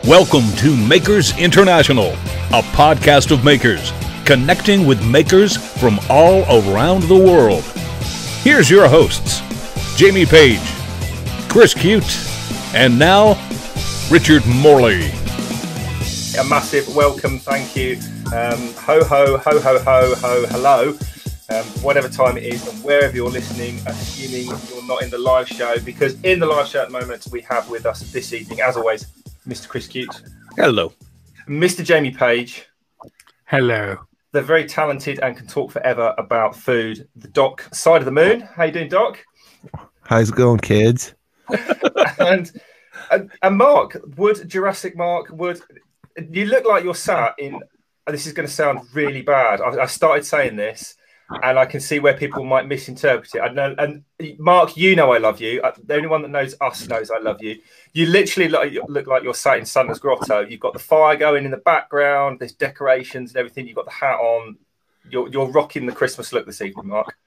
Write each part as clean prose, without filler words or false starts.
Welcome to Makers International, a podcast of makers, connecting with makers from all around the world. Here's your hosts, Jamie Page, Chris Cute, and now, Richard Morley. A massive welcome, thank you. Ho, ho, ho, ho, ho, ho, hello. Whatever time it is and wherever you're listening, assuming you're not in the live show, because in the live show at the moment, we have with us this evening, as always, Mr. Chris Cute. Hello. Mr. Jamie Page. Hello. The very talented and can talk forever about food, the Doc Side of the Moon. How you doing, Doc? How's it going, kids? and Mark, Jurassic Mark, you look like you're sat in, this is going to sound really bad. I started saying this, and I can see where people might misinterpret it. I know, and Mark, you know I love you. The only one that knows us knows I love you. You literally look like you're sat in Santa's grotto. You've got the fire going in the background. There's decorations and everything. You've got the hat on. You're rocking the Christmas look this evening, Mark.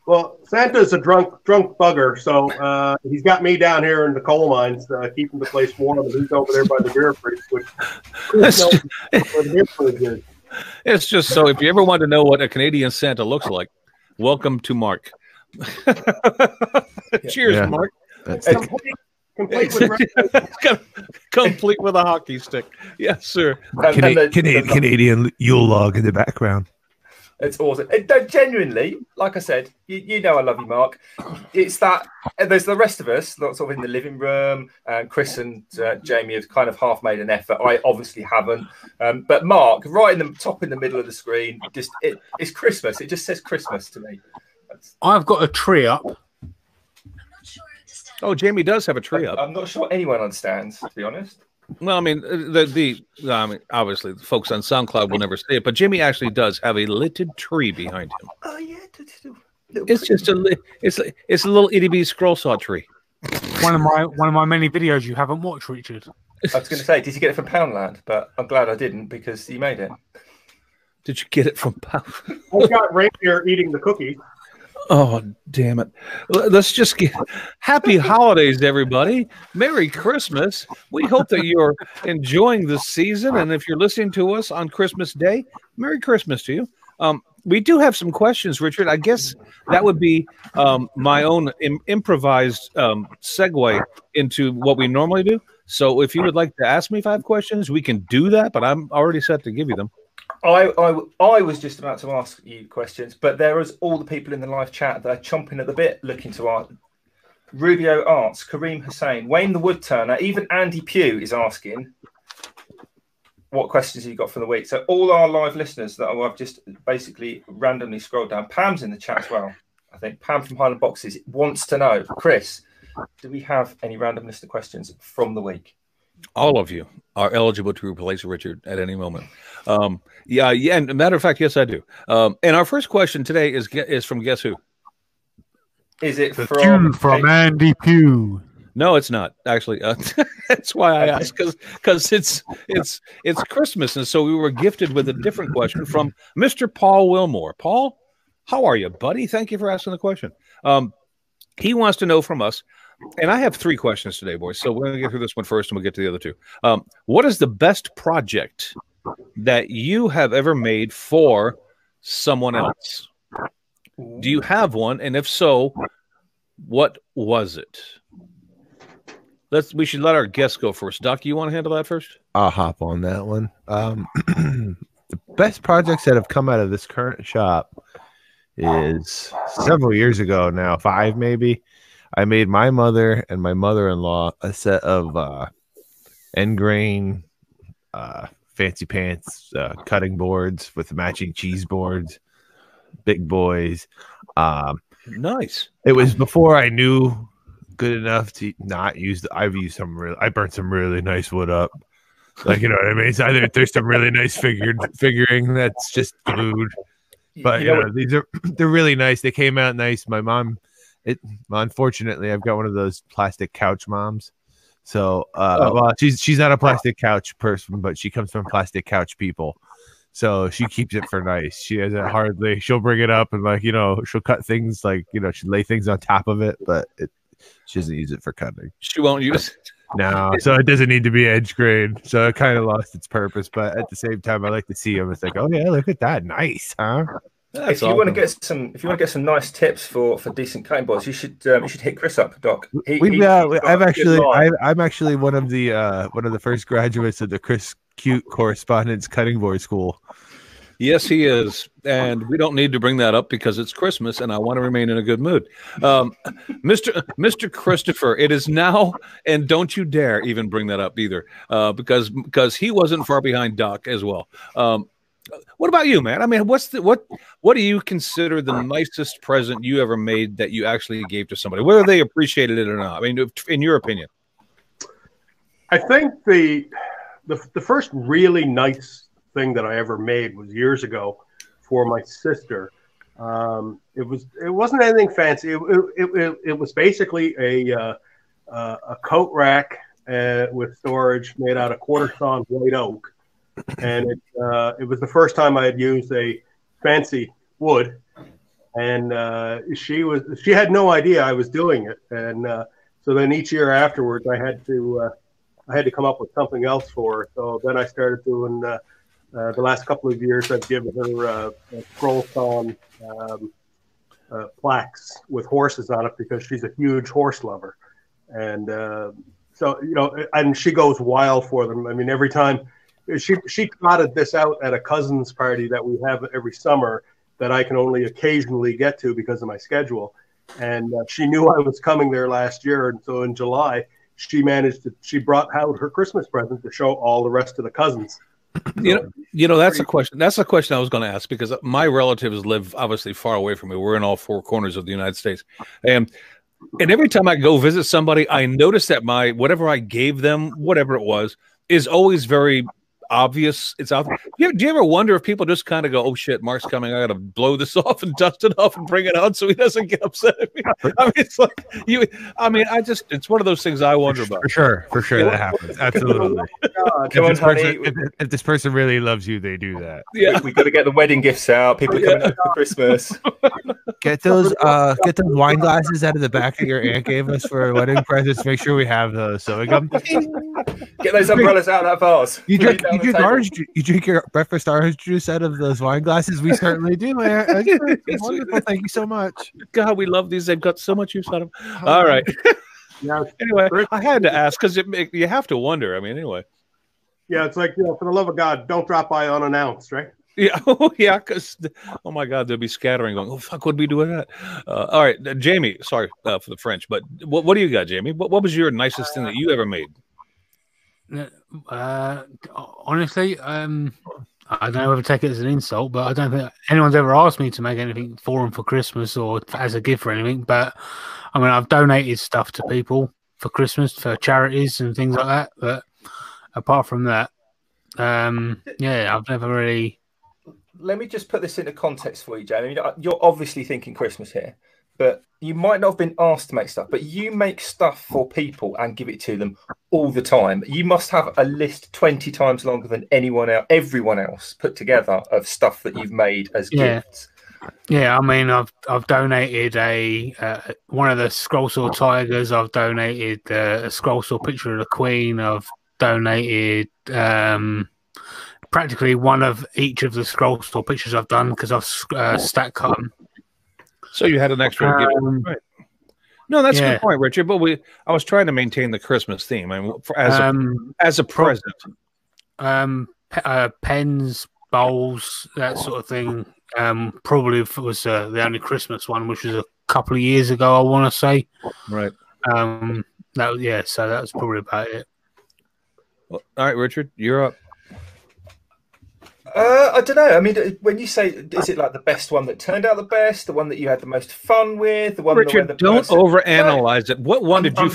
Well, Santa's a drunk bugger, so he's got me down here in the coal mines, keeping the place warm, and he's over there by the beer fridge, which It's just so if you ever want to know what a Canadian Santa looks like, welcome to Mark. Cheers, yeah. Mark. Complete with a hockey stick. Yes, sir. Canadian Yule log in the background. It's awesome. Genuinely, like I said, you know I love you, Mark. It's that there's the rest of us, sort of in the living room, and Chris and Jamie have kind of half made an effort. I obviously haven't. But Mark, right in the top in the middle of the screen, it's Christmas. It just says Christmas to me. I've got a tree up. Oh, Jamie does have a tree up. I'm not sure anyone understands, to be honest. Well, I mean, obviously, the folks on SoundCloud will never see it, but Jimmy actually does have a littered tree behind him. Oh yeah, it's just a little itty bitty scroll saw tree. One of my many videos you haven't watched, Richard. I was going to say, did you get it from Poundland? But I'm glad I didn't because you made it. Did you get it from Pound? I got reindeer eating the cookie. Oh, damn it. Let's just get happy holidays, everybody. Merry Christmas. We hope that you're enjoying the season. And if you're listening to us on Christmas Day, Merry Christmas to you. We do have some questions, Richard. I guess that would be my own improvised segue into what we normally do. So if you would like to ask me 5 questions, we can do that, but I'm already set to give you them. I was just about to ask you questions, but there is all the people in the live chat that are chomping at the bit looking to art. Rubio Arts, Kareem Hussain, Wayne the Woodturner, even Andy Pugh is asking what questions have you got for the week. So all our live listeners that I've just basically randomly scrolled down. Pam's in the chat as well. I think Pam from Highland Boxes wants to know, Chris, do we have any random listener questions from the week? All of you are eligible to replace Richard at any moment. Yeah. And matter of fact, yes, I do. And our first question today is from guess who? Is it from Andy Pugh? No, it's not actually. That's why I asked because it's Christmas, and so we were gifted with a different question from Mr. Paul Wilmore. Paul, how are you, buddy? Thank you for asking the question. He wants to know from us. And I have 3 questions today, boys. So we're going to get through this one first, and we'll get to the other 2. What is the best project that you have ever made for someone else? Do you have one? And if so, what was it? We should let our guests go first. Doc, you want to handle that first? I'll hop on that one. The best projects that have come out of this current shop is several years ago now, 5 maybe. I made my mother and my mother-in-law a set of end grain, fancy pants, cutting boards with matching cheese boards, big boys. Nice. It was before I knew good enough to not use I burnt some really nice wood up. Like, you know what I mean? So there's some really nice figuring that's just glued. But they're really nice. They came out nice. My mom, unfortunately, I've got one of those plastic couch moms. So well, she's not a plastic couch person, but she comes from plastic couch people. So she keeps it for nice. She has it hardly. She'll bring it up and she'll cut things she'll lay things on top of it, but she doesn't use it for cutting. She won't use it. No, so it doesn't need to be edge grade. So it kind of lost its purpose. But at the same time, I like to see them. It's like, oh yeah, look at that, nice, huh? If you want to get some nice tips for decent cutting boards, you should hit Chris up, Doc. I'm actually one of the first graduates of the Chris Cute Correspondence Cutting Board School. Yes, he is. And we don't need to bring that up because it's Christmas and I want to remain in a good mood. Mr. Christopher, it is now, and don't you dare even bring that up either, because he wasn't far behind Doc as well. What about you, man? I mean, what do you consider the nicest present you ever made that you actually gave to somebody, whether they appreciated it or not? I mean, in your opinion. I think the first really nice thing that I ever made was years ago for my sister. It wasn't anything fancy. It was basically a coat rack with storage made out of quarter-sawn white oak, and it was the first time I had used a fancy wood, and she had no idea I was doing it, and so then each year afterwards I had to come up with something else for her. So then I started doing. The last couple of years, I've given her scroll-sawn plaques with horses on it because she's a huge horse lover, and so and she goes wild for them. I mean, every time she trotted this out at a cousin's party that we have every summer that I can only occasionally get to because of my schedule, and she knew I was coming there last year, and so in July she brought out her Christmas present to show all the rest of the cousins. That's a question. That's a question I was going to ask because my relatives live obviously far away from me. We're in all four corners of the United States, and every time I go visit somebody, I notice that whatever I gave them, whatever it was, is always very obvious. It's out. Do you ever wonder if people just kind of go, "Oh shit, Mark's coming. I got to blow this off and dust it off and bring it out so he doesn't get upset at me." I mean, it's like you. I mean, it's one of those things I wonder about. For sure, that happens. Absolutely. If this person really loves you, they do that. Yeah, we got to get the wedding gifts out. People are coming up for Christmas. Get those wine glasses out of the back that your aunt gave us for wedding presents. Make sure we have those. So we go. Get those umbrellas out of that vase. You drink your breakfast orange juice out of those wine glasses? We certainly do. It's wonderful. Thank you so much. God, we love these. They've got so much use out of them. All right. Yeah. Anyway, I had to ask because you have to wonder. I mean, anyway. Yeah, it's like, for the love of God, don't drop by unannounced, right? Yeah. Oh, yeah. Because, oh my God, they'll be scattering, going, "Oh fuck, what'd we do with that?" All right, Jamie. Sorry for the French, but what do you got, Jamie? What was your nicest thing that you ever made? Honestly, I don't know whether to take it as an insult, but I don't think anyone's ever asked me to make anything for them for Christmas or as a gift or anything. But I mean, I've donated stuff to people for Christmas for charities and things like that. But apart from that, I've never really. Let me just put this into context for you, Jamie. You're obviously thinking Christmas here, but you might not have been asked to make stuff, but you make stuff for people and give it to them all the time. You must have a list 20 times longer than everyone else put together of stuff that you've made as gifts. Yeah, I mean, I've donated one of the scroll saw tigers. I've donated a scroll saw picture of the Queen. I've donated practically one of each of the scroll saw pictures I've done because I've stack cut them. So you had an extra right. No, that's a good point, Richard. But I was trying to maintain the Christmas theme. I mean, as a present, pens, bowls, that sort of thing. Probably was the only Christmas one, which was a couple of years ago, I want to say. Right. So that was probably about it. Well, all right, Richard, you're up. I don't know. I mean, when you say, is it like the best one that turned out the best, the one that you had the most fun with, the one? Richard, don't overanalyze it. What one did you?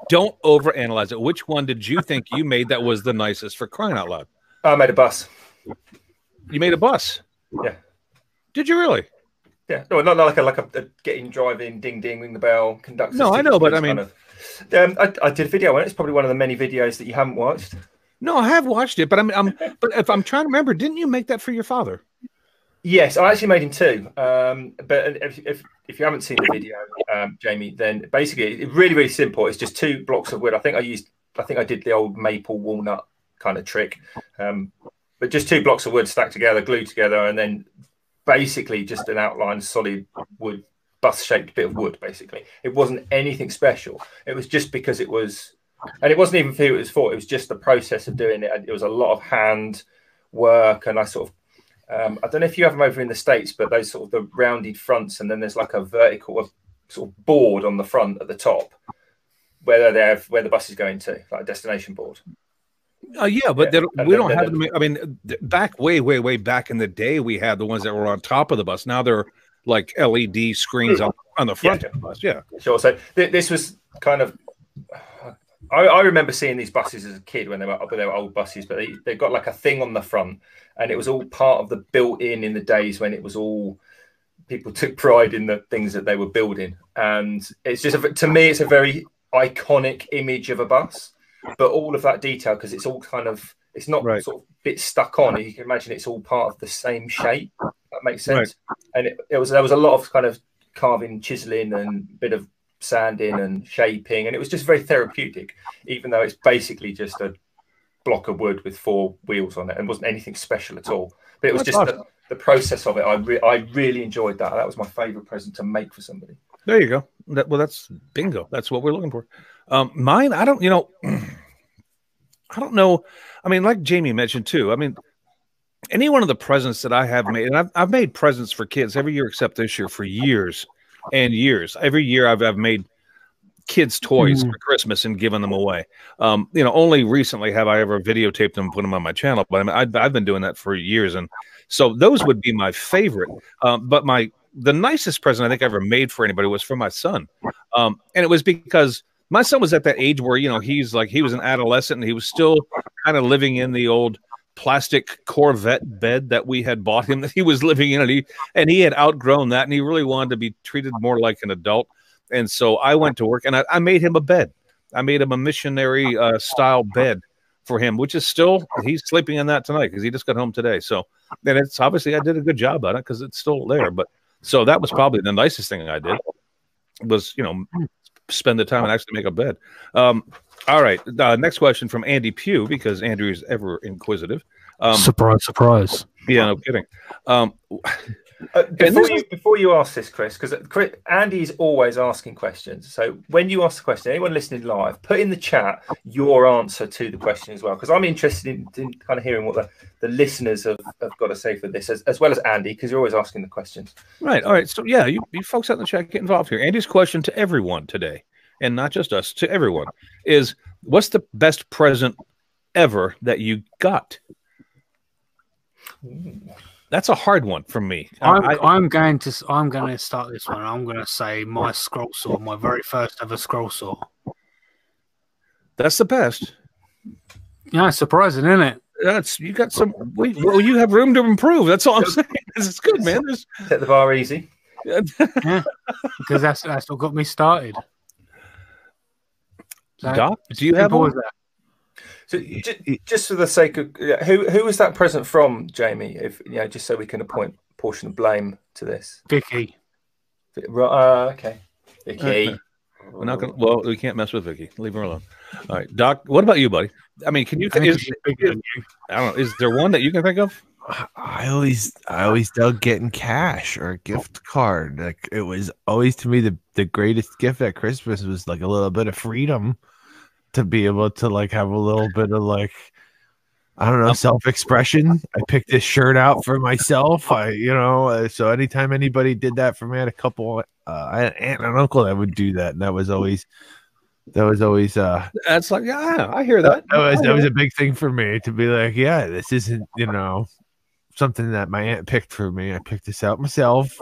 Don't overanalyze it. Which one did you think you made that was the nicest? For crying out loud! I made a bus. You made a bus? Yeah. Did you really? Yeah. No, not like a getting, driving, ding, ding, ring the bell, conductor. No, I know, but I mean, I did a video on it. It's probably one of the many videos that you haven't watched. No, I have watched it, but but if I'm trying to remember, didn't you make that for your father? Yes, I actually made him two. But if you haven't seen the video, Jamie, then basically it's really, really simple. It's just 2 blocks of wood. I think I used I think I did the old maple walnut kind of trick, but just 2 blocks of wood stacked together, glued together, and then basically just an outline solid wood, bus-shaped bit of wood. Basically, it wasn't anything special. It was just because it was, and it wasn't even who it was for. It was just the process of doing it. It was a lot of hand work, and I sort of. I don't know if you have them over in the States, but those sort of the rounded fronts, and then there's like a vertical sort of board on the front at the top where the bus is going to, like a destination board. Yeah, but we don't have them. I mean, back way back in the day, we had the ones that were on top of the bus. Now they're like LED screens on the front of the bus. Yeah, sure. So this was kind of. I remember seeing these buses as a kid when they were old buses, but they got like a thing on the front, and it was all part of the built-in the days when it was all people took pride in the things that they were building, and it's just to me it's a very iconic image of a bus, but all of that detail, because it's all kind of, it's not sort of bits stuck on. You can imagine it's all part of the same shape. That makes sense. Right. And there was a lot of kind of carving, chiseling, and bit of sanding and shaping, and it was just very therapeutic, even though it's basically just a block of wood with 4 wheels on it and wasn't anything special at all. But it was just awesome. The process of it. I really enjoyed that. That was my favorite present to make for somebody. There you go. That's bingo. That's what we're looking for. Mine, I don't know. I mean, like Jamie mentioned too. I mean, any one of the presents that I have made, and I've made presents for kids every year except this year for years and years. Every year I've made kids toys for Christmas and given them away. Only recently have I ever videotaped them and put them on my channel, but I mean, I've been doing that for years, and so those would be my favorite. But the nicest present I think I ever made for anybody was for my son, and it was because my son was at that age where he was an adolescent and he was still kind of living in the old plastic Corvette bed that we had bought him that he was living in, and he had outgrown that, and he really wanted to be treated more like an adult. And so I went to work and I made him a bed. I made him a missionary style bed for him, which is still, he's sleeping in that tonight because he just got home today. So then it's obviously I did a good job on it because it's still there. But so that was probably the nicest thing I did was, spend the time and actually make a bed. All right. Next question from Andy Pugh, because Andrew is ever inquisitive. Surprise. Yeah, no kidding. Before you ask this, Chris, because Andy's always asking questions. So when you ask the question, anyone listening live, put in the chat your answer to the question as well, because I'm interested in kind of hearing what the listeners have got to say for this, as well as Andy, because you're always asking the questions. Right. All right. So yeah, you folks out in the chat, get involved here. Andy's question to everyone today, and not just us, to everyone, is what's the best present ever that you got? That's a hard one for me. I'm going to start this one. I'm going to say my scroll saw, my very first ever scroll saw. That's the best. Yeah, surprising, isn't it? You got some. Well, you have room to improve. That's all I'm saying. It's good, man. Set the bar easy. Yeah, because that's what got me started. So, Doc, do you have one? So just for the sake of who was that present from, Jamie? If just so we can appoint a portion of blame to this. Vicky. Okay. Vicky. We're not gonna. Well, we can't mess with Vicky. Leave her alone. All right, Doc. What about you, buddy? I mean, can you think? I don't know. Is there one that you can think of? I always dug getting cash or a gift card. Like, it was always, to me, the greatest gift at Christmas was like a little bit of freedom to be able to like have a little bit of like, I don't know, self-expression. I picked this shirt out for myself. So anytime anybody did that for me, I had a couple, I had an aunt and an uncle that would do that, and that was always that's like, yeah, I hear that. That was a big thing for me to be like, yeah, this isn't something that my aunt picked for me. I picked this out myself.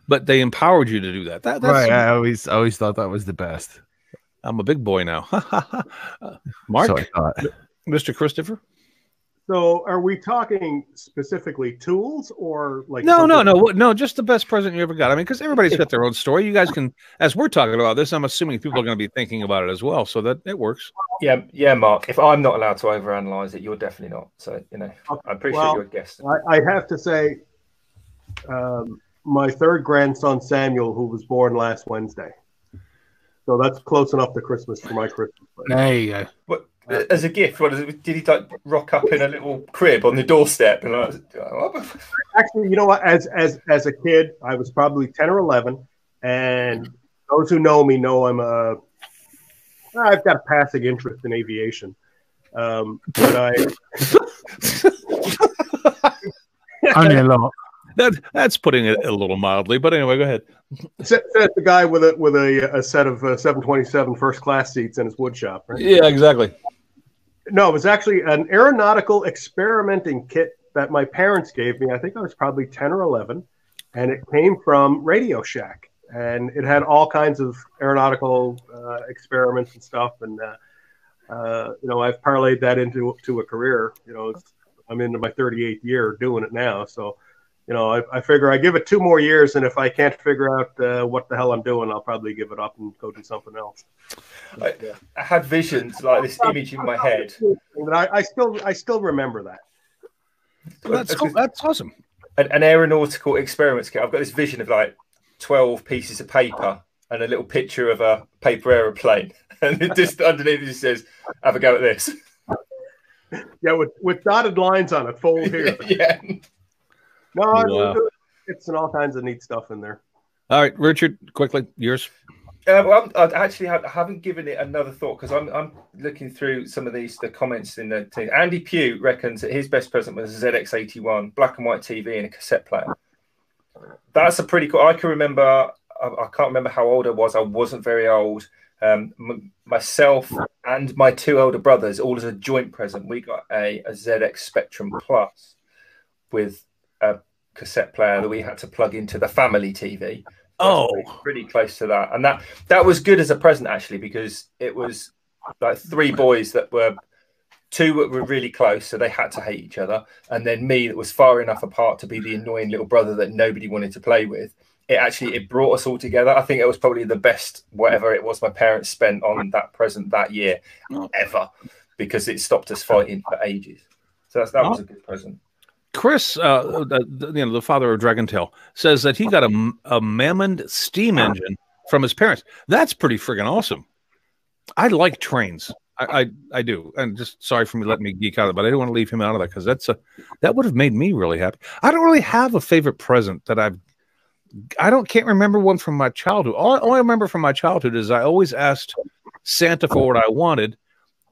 But they empowered you to do that. That's right. I always thought that was the best. I'm a big boy now. Mark, so I thought. Mr. Christopher. So, are we talking specifically tools or like? No. Just the best present you ever got. I mean, because everybody's got their own story. You guys can, as we're talking about this, I'm assuming people are going to be thinking about it as well, so that it works. Yeah, Mark. If I'm not allowed to overanalyze it, you're definitely not. So I appreciate your guest. I have to say, my third grandson Samuel, who was born last Wednesday. So that's close enough to Christmas for my Christmas present. There you go. What, as a gift, did he like rock up in a little crib on the doorstep? And Actually, you know what? As a kid, I was probably 10 or 11, and those who know me know I've got a passing interest in aviation. But Only a lot. That's putting it a little mildly, but anyway, go ahead. Says the guy with a set of 727 first class seats in his wood shop, right? Yeah, exactly. No, it was actually an aeronautical experimenting kit that my parents gave me. I think I was probably 10 or 11, and it came from Radio Shack, and it had all kinds of aeronautical experiments and stuff. And I've parlayed that into a career. I'm into my 38th year doing it now, so. I figure I give it 2 more years, and if I can't figure out what the hell I'm doing, I'll probably give it up and go do something else. I had visions like this image in my head. I still remember that. That's awesome. An aeronautical experiments kit. I've got this vision of like 12 pieces of paper and a little picture of a paper aeroplane, and it just underneath it says, "Have a go at this." Yeah, with dotted lines on it, fold here. Yeah. No, wow. It's all kinds of neat stuff in there. All right, Richard, quickly, yours. Well, I haven't given it another thought because I'm looking through some of the comments in the thing. Andy Pugh reckons that his best present was a ZX81, black and white TV, and a cassette player. That's a pretty cool. I can remember. I can't remember how old I was. I wasn't very old. Myself and my 2 older brothers, all as a joint present, we got a ZX Spectrum Plus with a cassette player that we had to plug into the family TV. Pretty close to that, and that was good as a present actually, because it was like 3 boys that were 2 were really close, so they had to hate each other, and then me that was far enough apart to be the annoying little brother that nobody wanted to play with. It brought us all together. I think it was probably the best whatever it was my parents spent on that present that year ever, because it stopped us fighting for ages. So that was a good present. Chris, the father of Dragontail, says that he got a Mammond steam engine from his parents. That's pretty friggin' awesome. I like trains. I do. And just sorry for me letting me geek out of it, but I didn't want to leave him out of that because that would have made me really happy. I don't really have a favorite present that can't remember one from my childhood. All I remember from my childhood is I always asked Santa for what I wanted,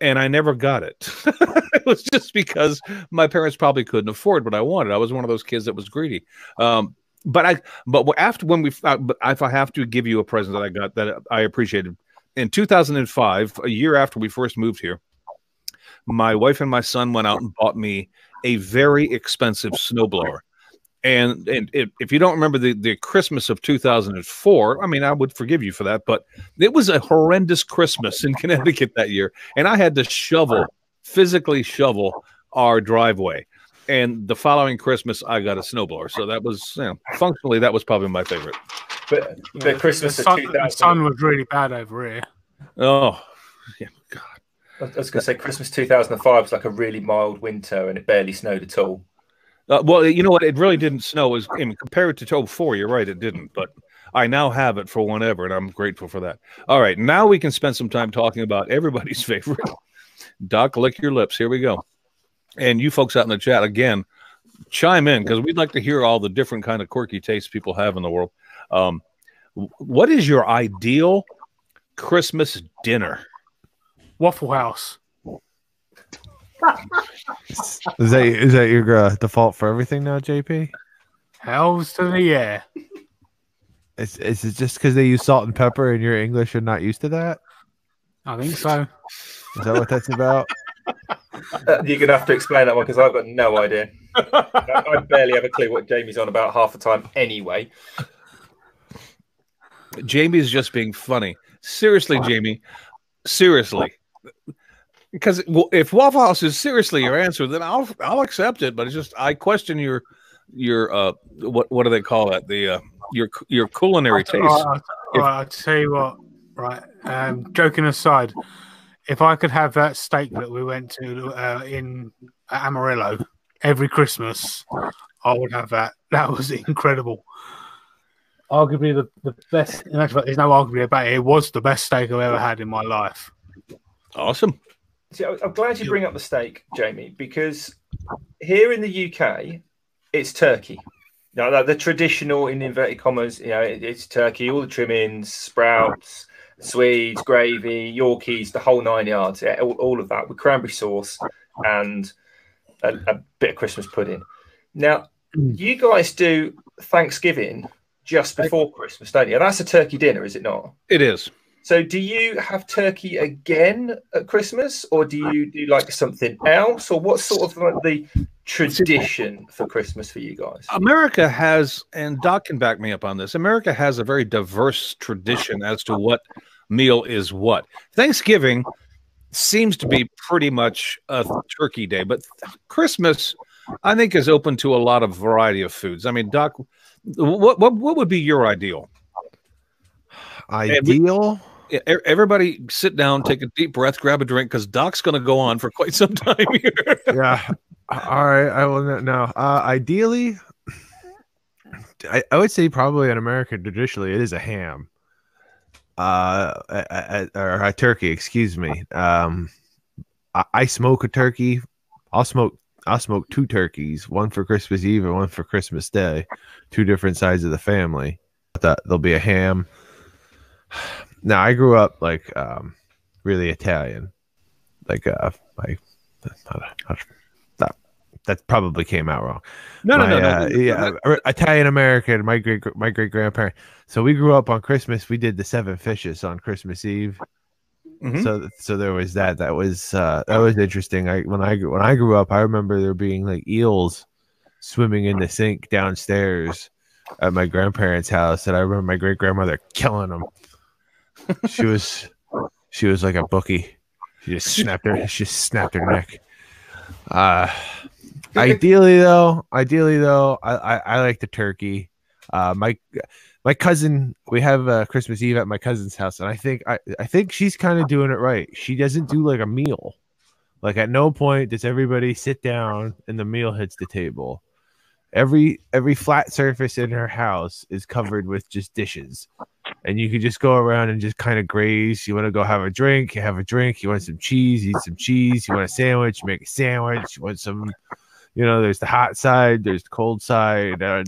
and I never got it. It was just because my parents probably couldn't afford what I wanted. I was one of those kids that was greedy. But if I have to give you a present that I got that I appreciated, in 2005, a year after we first moved here, my wife and my son went out and bought me a very expensive snowblower. And if you don't remember the Christmas of 2004, I mean, I would forgive you for that, but it was a horrendous Christmas in Connecticut that year. And I had to physically shovel our driveway. And the following Christmas, I got a snowblower. So that was, functionally, that was probably my favorite. But the Christmas the sun was really bad over here. Oh, yeah, God. I was going to say Christmas 2005 was like a really mild winter and it barely snowed at all. Well, you know what? It really didn't snow. Compared to 2004, you're right, it didn't. But I now have it for whenever, and I'm grateful for that. All right, now we can spend some time talking about everybody's favorite. Doc, lick your lips. Here we go. And you folks out in the chat, again, chime in, because we'd like to hear all the different kind of quirky tastes people have in the world. What is your ideal Christmas dinner? Waffle House. Is that your default for everything now, JP? Hells to the yeah. Is it just because they use salt and pepper and you're English and not used to that? I think so. Is that what that's about? You're going to have to explain that one because I've got no idea. I barely have a clue what Jamie's on about half the time anyway. Jamie's just being funny. Seriously, Jamie. Seriously. Because if Waffle House is seriously your answer, then I'll accept it. But it's just I question your what do they call that? Your culinary taste. I'll tell you what. Right. Joking aside, if I could have that steak that we went to in Amarillo every Christmas, I would have that. That was incredible. arguably the best. In actual fact, there's no argument about it. It was the best steak I've ever had in my life. Awesome. See, I'm glad you bring up the steak, Jamie, because here in the UK, it's turkey. Now, the traditional, in inverted commas, it's turkey, all the trimmings, sprouts, Swedes, gravy, Yorkies, the whole 9 yards, all of that with cranberry sauce and a bit of Christmas pudding. Now, you guys do Thanksgiving just before Christmas, don't you? That's a turkey dinner, is it not? It is. So do you have turkey again at Christmas, or do you do like something else, or what's sort of like the tradition for Christmas for you guys? America has, and Doc can back me up on this, America has a very diverse tradition as to what meal is what. Thanksgiving seems to be pretty much a turkey day, but Christmas, I think, is open to a lot of variety of foods. I mean, Doc, what would be your ideal? Ideal? Everybody sit down, take a deep breath, grab a drink, because Doc's going to go on for quite some time here. Yeah. All right. I will know. Ideally, I would say probably in America, traditionally, it is a ham. Or a turkey, excuse me. I smoke a turkey. I'll smoke 2 turkeys, one for Christmas Eve and one for Christmas Day, 2 different sides of the family. There'll be a ham. Now, I grew up like really Italian, like that probably came out wrong. No. Yeah, Italian American. My great grandparent. So we grew up on Christmas. We did the 7 fishes on Christmas Eve. Mm-hmm. So there was that. That was interesting. When I grew up, I remember there being like eels swimming in the sink downstairs at my grandparents' house, and I remember my great grandmother killing them. She was like a bookie. She just snapped her neck. Ideally though, I like the turkey. My cousin, we have Christmas Eve at my cousin's house, and I think she's kind of doing it right. She doesn't do like a meal. Like at no point does everybody sit down and the meal hits the table. Every flat surface in her house is covered with just dishes, and you can just go around and just kind of graze. You want to go have a drink, you have a drink. You want some cheese, eat some cheese. You want a sandwich, you make a sandwich. You want some, there's the hot side, there's the cold side. I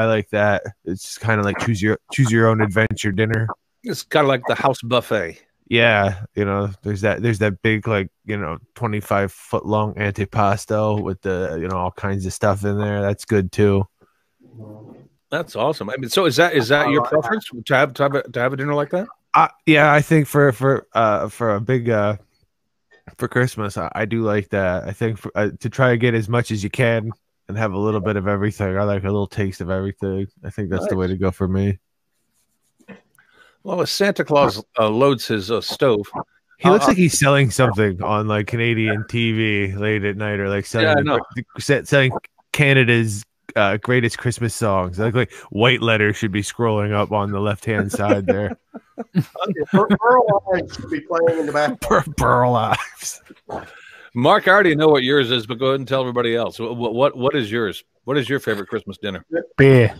like that. It's just kind of like choose your own adventure dinner. It's kind of like the house buffet. Yeah, there's that big 25-foot long antipasto with the all kinds of stuff in there. That's good too. That's awesome. I mean, so is that your preference to have a dinner like that? Yeah, I think for a big for Christmas, I do like that. I think to try to get as much as you can and have a little bit of everything. I like a little taste of everything. I think that's the way to go for me. Well, as Santa Claus loads his stove, he looks like he's selling something on like Canadian TV late at night, or like selling Canada's greatest Christmas songs. Like white letter should be scrolling up on the left-hand side there. Burl Ives should be playing in the back. Burl Ives. Mark, I already know what yours is, but go ahead and tell everybody else. What is yours? What is your favorite Christmas dinner? Beer.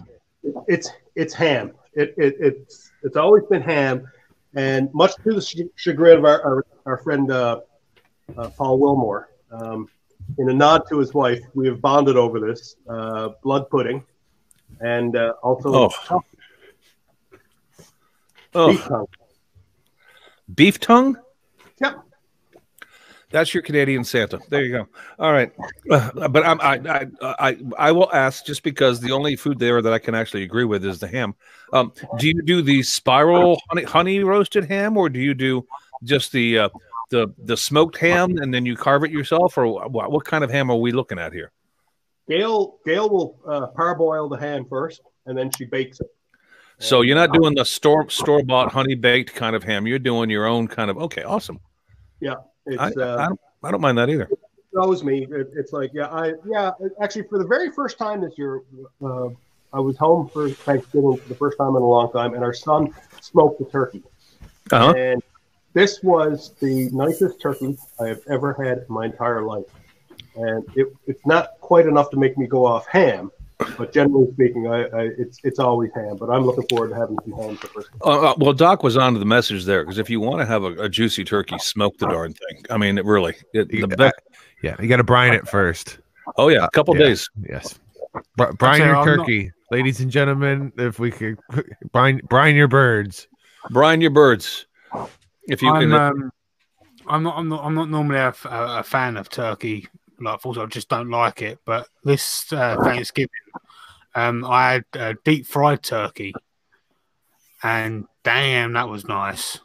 It's ham. It's always been ham, and much to the chagrin of our friend Paul Wilmore, in a nod to his wife, we have bonded over this blood pudding, and also beef tongue. Beef tongue? Yep. That's your Canadian Santa. There you go. All right, but I will ask, just because the only food there that I can actually agree with is the ham. Do you do the spiral honey roasted ham, or do you do just the smoked ham and then you carve it yourself, or what kind of ham are we looking at here? Gail will parboil the ham first, and then she bakes it. So you're not doing the store-bought honey baked kind of ham. You're doing your own kind of. Okay, awesome. Yeah. I don't mind that either. It knows me. It's like, actually, for the very first time this year, I was home for Thanksgiving for the first time in a long time, and our son smoked the turkey. Uh-huh. And this was the nicest turkey I have ever had in my entire life. And it's not quite enough to make me go off ham, But generally speaking, it's always ham. But I'm looking forward to having some ham for Christmas. Well, Doc was onto the message there, because if you want to have a juicy turkey, smoke the darn thing. I mean, the best. Yeah, you got to brine it first. Oh yeah, a couple days. Yes, brine your turkey, ladies and gentlemen. If we could brine your birds. Brine your birds. If you I'm not normally a fan of turkey. Like, also, I just don't like it. But this Thanksgiving, I had deep fried turkey, and damn, that was nice.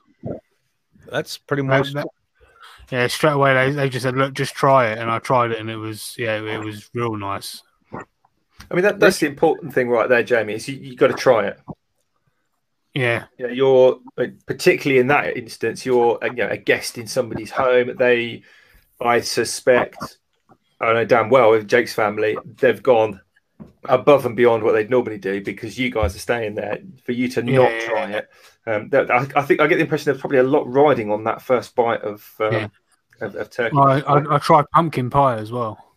That's pretty much. Yeah, straight away they just said, "Look, just try it," and I tried it, and it was real nice. I mean, that's the important thing right there, Jamie. Is you got to try it. Yeah. You're particularly in that instance, you're a guest in somebody's home. I suspect, I know damn well with Jake's family, they've gone above and beyond what they'd normally do because you guys are staying there. For you to not try it, I think I get the impression there's probably a lot riding on that first bite of turkey. I tried pumpkin pie as well.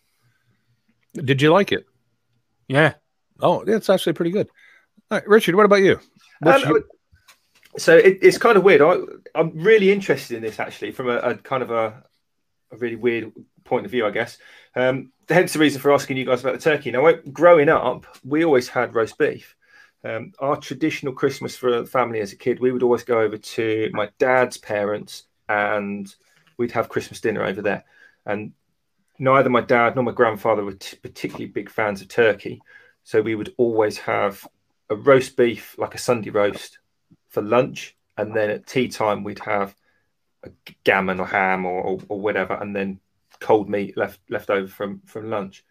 Did you like it? Yeah. Oh, it's actually pretty good. All right, Richard, what about you? So it's kind of weird. I'm really interested in this actually from a kind of a really weird point of view, I guess. Hence the reason for asking you guys about the turkey. Now, growing up, we always had roast beef. Our traditional Christmas for a family as a kid, we would always go over to my dad's parents and we'd have Christmas dinner over there. And neither my dad nor my grandfather were particularly big fans of turkey. So we would always have a roast beef, like a Sunday roast, for lunch. And then at tea time, we'd have a gammon or ham or whatever, and then cold meat left over from lunch.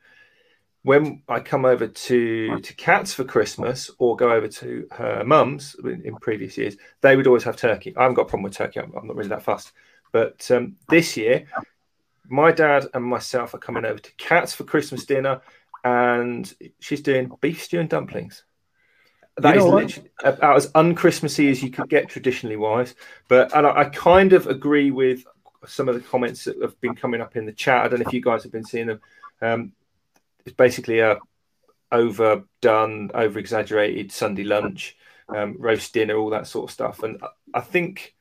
When I come over to Kat's for Christmas or go over to her mum's in previous years, they would always have turkey. I haven't got a problem with turkey. I'm not really that fussed. But this year, my dad and myself are coming over to Kat's for Christmas dinner, and she's doing beef stew and dumplings. That is literally about as un-Christmassy as you could get traditionally wise. But I kind of agree with some of the comments that have been coming up in the chat. I don't know if you guys have been seeing them. It's basically a overdone, over-exaggerated Sunday lunch, roast dinner, all that sort of stuff. And I think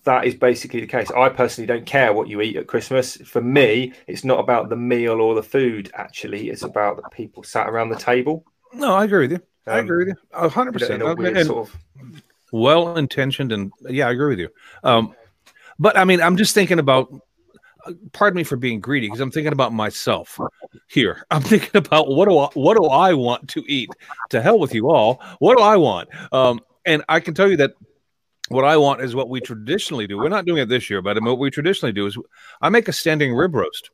that is basically the case. I personally don't care what you eat at Christmas. For me, it's not about the meal or the food, actually. It's about the people sat around the table. No, I agree with you. I agree with you 100%. Sort of well-intentioned, and yeah, I agree with you. But I mean, I'm just thinking about. Pardon me for being greedy, because I'm thinking about myself here. I'm thinking about what do I want to eat? To hell with you all. What do I want? And I can tell you that what I want is what we traditionally do. We're not doing it this year, but what we traditionally do is I make a standing rib roast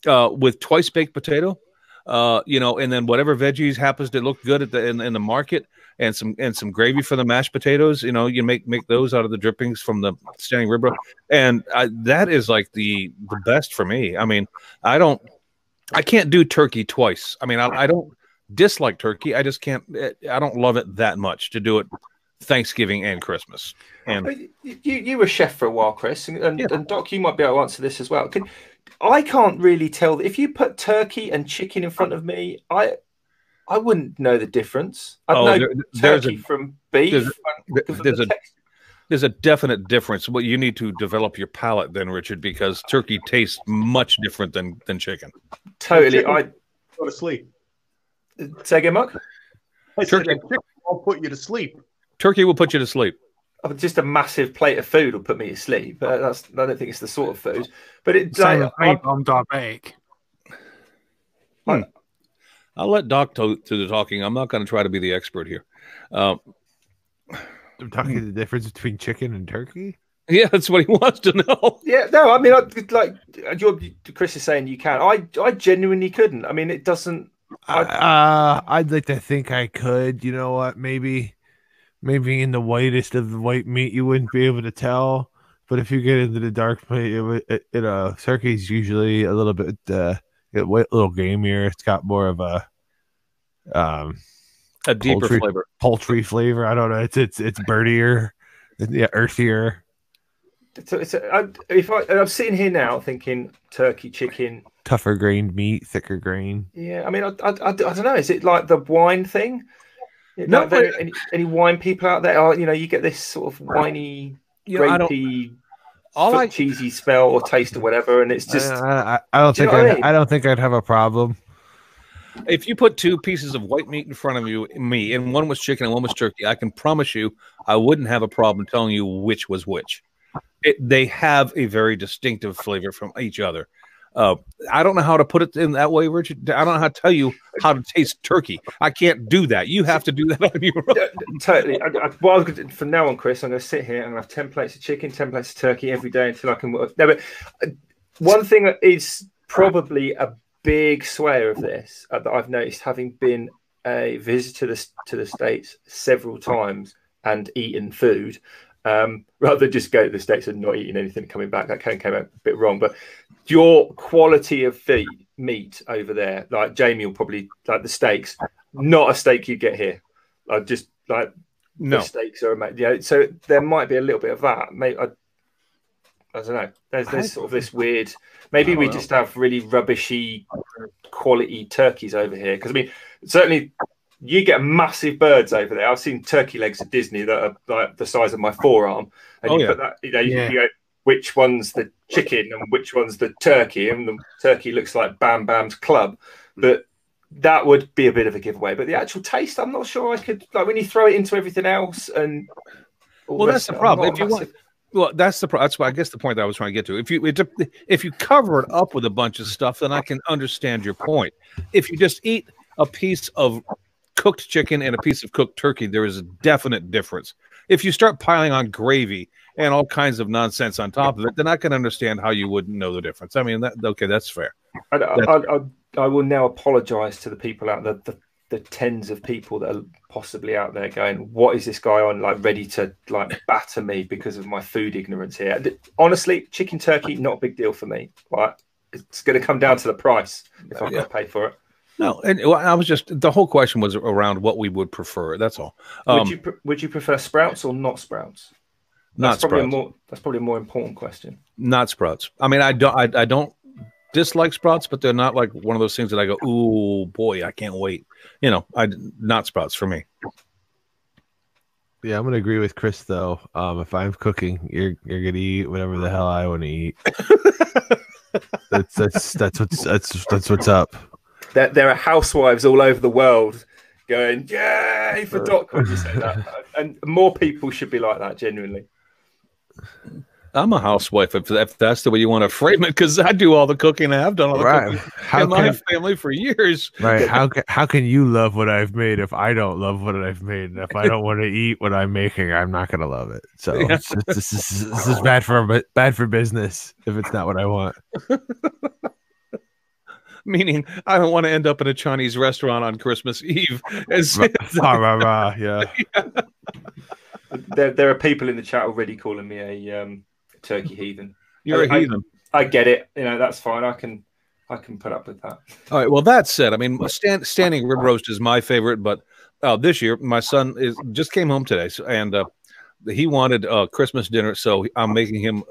with twice baked potato. And then whatever veggies happens to look good at in the market, and some gravy for the mashed potatoes. You make those out of the drippings from the standing rib roast, and that is like the best for me. I mean, I can't do turkey twice. I mean, I don't dislike turkey. I just can't. I don't love it that much to do it Thanksgiving and Christmas. And you were chef for a while, Chris, and Doc, you might be able to answer this as well. I can't really tell if you put turkey and chicken in front of me. I wouldn't know the difference. I'd know turkey from beef. There's a definite difference. Well, you need to develop your palate then, Richard, because turkey tastes much different than chicken. Totally. I go to sleep. Say again, Mark? Turkey will put you to sleep. Turkey will put you to sleep. Just a massive plate of food will put me to sleep. I don't think it's the sort of food. But I'm diabetic. I'll let Doc do the talking. I'm not going to try to be the expert here. I'm talking the difference between chicken and turkey. Yeah, that's what he wants to know. Yeah, no, I mean, Chris is saying you can. I genuinely couldn't. I mean, it doesn't. I'd like to think I could. You know what? Maybe in the whitest of the white meat, you wouldn't be able to tell. But if you get into the dark meat, turkey's usually a little bit, a little gamier. It's got more of a deeper flavor, poultry flavor. I don't know. It's birdier, yeah, earthier. I'm sitting here now thinking turkey, chicken, Tougher grained meat, thicker grain. yeah. I mean, I don't know. Is it like the wine thing? No, Like, any wine people out there? Or, you get this sort of winey, grapey, cheesy smell or taste or whatever, and it's just. I don't think I don't think I'd have a problem. If you put two pieces of white meat in front of me, and one was chicken and one was turkey, I can promise you I wouldn't have a problem telling you which was which. They have a very distinctive flavor from each other. I don't know how to put it in that way, Richard. I don't know how to tell you how to taste turkey. I can't do that. You have to do that on your own. Totally. From now on, Chris, I'm going to sit here and have 10 plates of chicken, 10 plates of turkey every day until I can work. No, but one thing that is probably a big swayer of this that I've noticed, having been a visitor to the States several times and eaten food, rather than just go to the States and not eating anything coming back. That came out a bit wrong, but your quality of meat over there, like Jamie will probably like the steaks, not a steak you get here. Just like the steaks are amazing. Yeah, so there might be a little bit of that. Maybe I don't know. There's sort of this weird. Maybe we just have really rubbishy quality turkeys over here. Because I mean, certainly you get massive birds over there. I've seen turkey legs at Disney that are like the size of my forearm, and you put that. You go, which one's the chicken and which one's the turkey, and the turkey looks like Bam Bam's club, but that would be a bit of a giveaway. But the actual taste, I'm not sure I could, like, when you throw it into everything else and that's the problem. If you want, well, that's the problem. That's why I guess the point that I was trying to get to. If you cover it up with a bunch of stuff, then I can understand your point. If you just eat a piece of cooked chicken and a piece of cooked turkey, there is a definite difference. If you start piling on gravy and all kinds of nonsense on top of it, then I can understand how you wouldn't know the difference. I mean, that's fair. I will now apologize to the people out there, the tens of people that are possibly out there going, what is this guy on, like, ready to like batter me because of my food ignorance here? Honestly, chicken turkey, not a big deal for me. Like, it's going to come down to the price if I've got to pay for it. No, and I was just, the whole question was around what we would prefer. That's all. Would you prefer sprouts or not sprouts? That's probably a more important question. Not sprouts. I mean, I don't dislike sprouts, but they're not like one of those things that I go, ooh boy, I can't wait. Not sprouts for me. Yeah, I'm gonna agree with Chris though. If I'm cooking, you're gonna eat whatever the hell I want to eat. That's what's up. There are housewives all over the world going, yay for Doc when you say that. And more people should be like that, genuinely. I'm a housewife if that's the way you want to frame it, because I do all the cooking. I've done all the cooking in my family for years. Right? How can you love what I've made if I don't love what I've made? And if I don't want to eat what I'm making, I'm not going to love it. So this is bad for business if it's not what I want. Meaning, I don't want to end up in a Chinese restaurant on Christmas Eve. Yeah. There are people in the chat already calling me a turkey heathen. You're a heathen. I get it. That's fine. I can put up with that. All right. Well, that said, I mean, standing rib roast is my favorite, but this year my son just came home today, and he wanted Christmas dinner, so I'm making him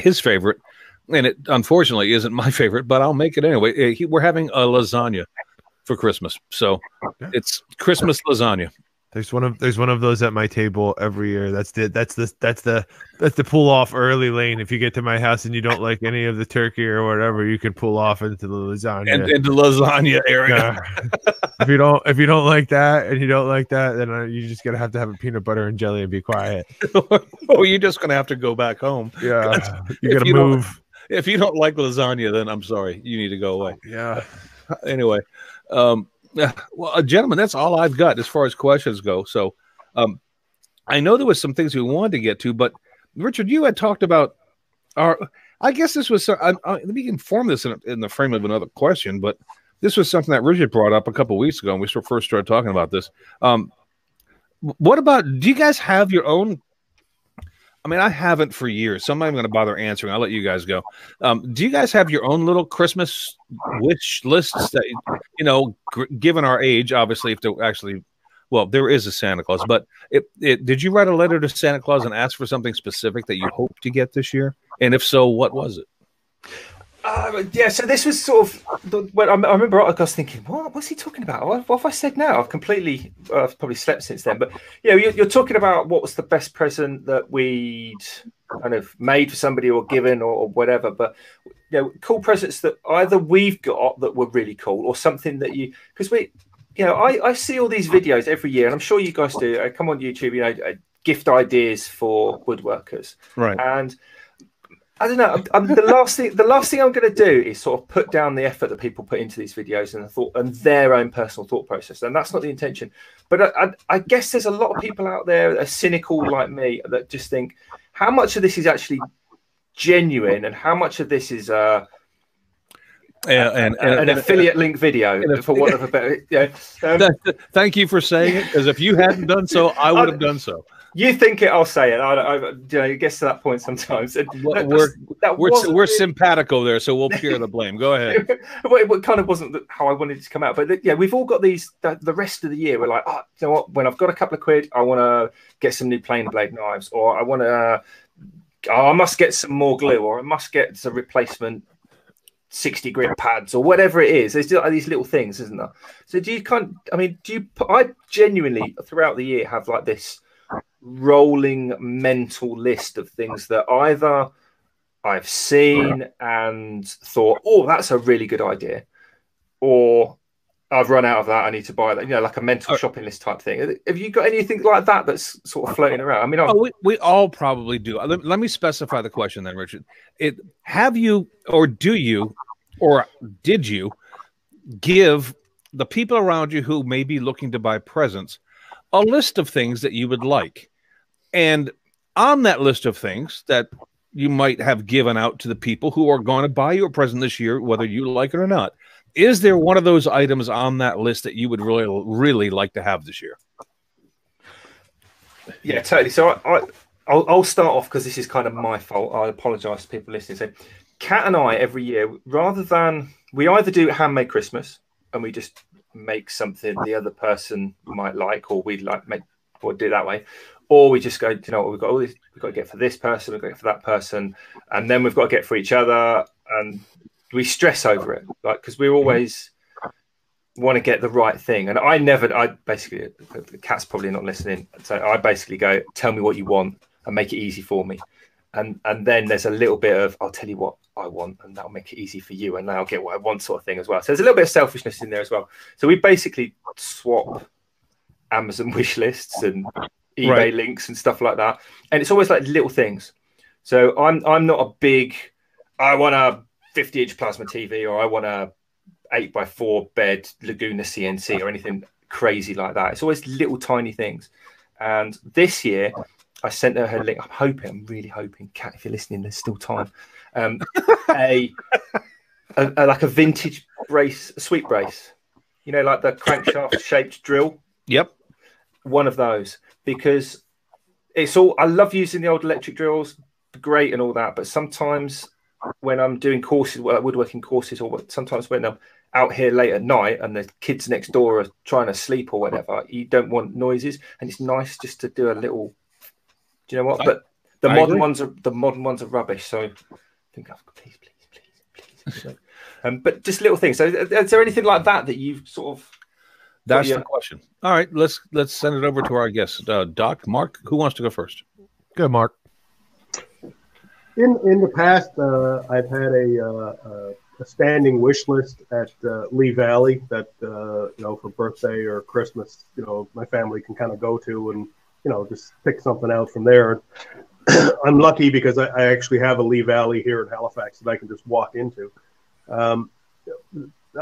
his favorite. And it unfortunately isn't my favorite, but I'll make it anyway. We're having a lasagna for Christmas, so it's Christmas lasagna. There's one of those at my table every year. That's the pull off early lane. If you get to my house and you don't like any of the turkey or whatever, you can pull off into the lasagna and into lasagna area. If you don't like that and you don't like that, then you're just gonna have to have a peanut butter and jelly and be quiet. You're just gonna have to go back home. Yeah, you gotta move. If you don't like lasagna, then I'm sorry, you need to go away. Yeah. Anyway, well, gentlemen, that's all I've got as far as questions go. So, I know there was some things we wanted to get to, but Richard, you had talked about I guess this was. Let me inform this in the frame of another question, but this was something that Richard brought up a couple of weeks ago, and we first started talking about this. What about? Do you guys have your own? I mean, I haven't for years, so I'm not even going to bother answering. I'll let you guys go. Do you guys have your own little Christmas wish lists that, given our age, obviously, if there actually well, there is a Santa Claus, but did you write a letter to Santa Claus and ask for something specific that you hope to get this year? And if so, what was it? Yeah, so this was sort of when I remember I was thinking, what's he talking about? What have I said now? I've probably slept since then. But yeah, you're talking about what was the best present that we'd kind of made for somebody or given or whatever. But cool presents that either we've got that were really cool or something that because I see all these videos every year, and I'm sure you guys do. I come on YouTube, gift ideas for woodworkers, right? And I don't know. The last thing I'm going to do is sort of put down the effort that people put into these videos and their own personal thought process, and that's not the intention. But I guess there's a lot of people out there that are cynical like me that just think, how much of this is actually genuine, and how much of this is an affiliate link video, for want of a better. Thank you for saying it, because if you hadn't done so, I would have done so. You think it, I'll say it. It gets to that point sometimes. We're simpatico there, so we'll share the blame. Go ahead. It kind of wasn't how I wanted it to come out, but yeah, we've all got these. The rest of the year, we're like, you know what? When I've got a couple of quid, I want to get some new plain blade knives, or I want to. I must get some more glue, or I must get some replacement 60 grit pads, or whatever it is. There's these little things, isn't there? So I genuinely throughout the year have like this rolling mental list of things that either I've seen and thought, oh, that's a really good idea, or I've run out of that, I need to buy that, like a mental shopping list type thing. Have you got anything like that that's sort of floating around? I mean, we all probably do. Let me specify the question then, Richard. Have you, or do you, or did you give the people around you who may be looking to buy presents a list of things that you would like? And on that list of things that you might have given out to the people who are going to buy you a present this year, whether you like it or not, is there one of those items on that list that you would really, really like to have this year? Yeah, totally. So I'll start off, because this is kind of my fault. I apologise to people listening. So Kat and I, every year, rather than, we either do handmade Christmas and we just make something the other person might like, or we'd like make, or do it that way, or we just go, you know what, we've got all this, we've got to get for this person, we've got to get for that person, and then we've got to get for each other, and we stress over it, like, because we always want to get the right thing. And I basically, the Cat's probably not listening, so I basically go, tell me what you want and make it easy for me. And then there's a little bit of, I'll tell you what I want, and that'll make it easy for you, and then I'll get what I want, sort of thing as well. So there's a little bit of selfishness in there as well. So we basically swap Amazon wish lists and eBay links and stuff like that, and it's always like little things. So I'm not a big, I want a 50-inch plasma TV, or I want a 8x4 bed Laguna CNC, or anything crazy like that. It's always little tiny things. And this year I sent her link. I'm really hoping, Kat, if you're listening, there's still time. Like a vintage brace, a sweep brace, like the crankshaft shaped drill. Yep. One of those, because it's all, I love using the old electric drills, great and all that, but sometimes when I'm doing courses, woodworking courses, or sometimes when I'm out here late at night and the kids next door are trying to sleep or whatever, you don't want noises, and it's nice just to do a little. Do you know what? But the modern ones are rubbish. So I think please. But just little things. So is there anything like that that you've sort of? That's the question. All right, let's send it over to our guest, Doc. Mark, who wants to go first? Go, Mark. In the past, I've had a standing wish list at Lee Valley that for birthday or Christmas, my family can kind of go to and just pick something out from there. I'm lucky because I actually have a Lee Valley here in Halifax that I can just walk into.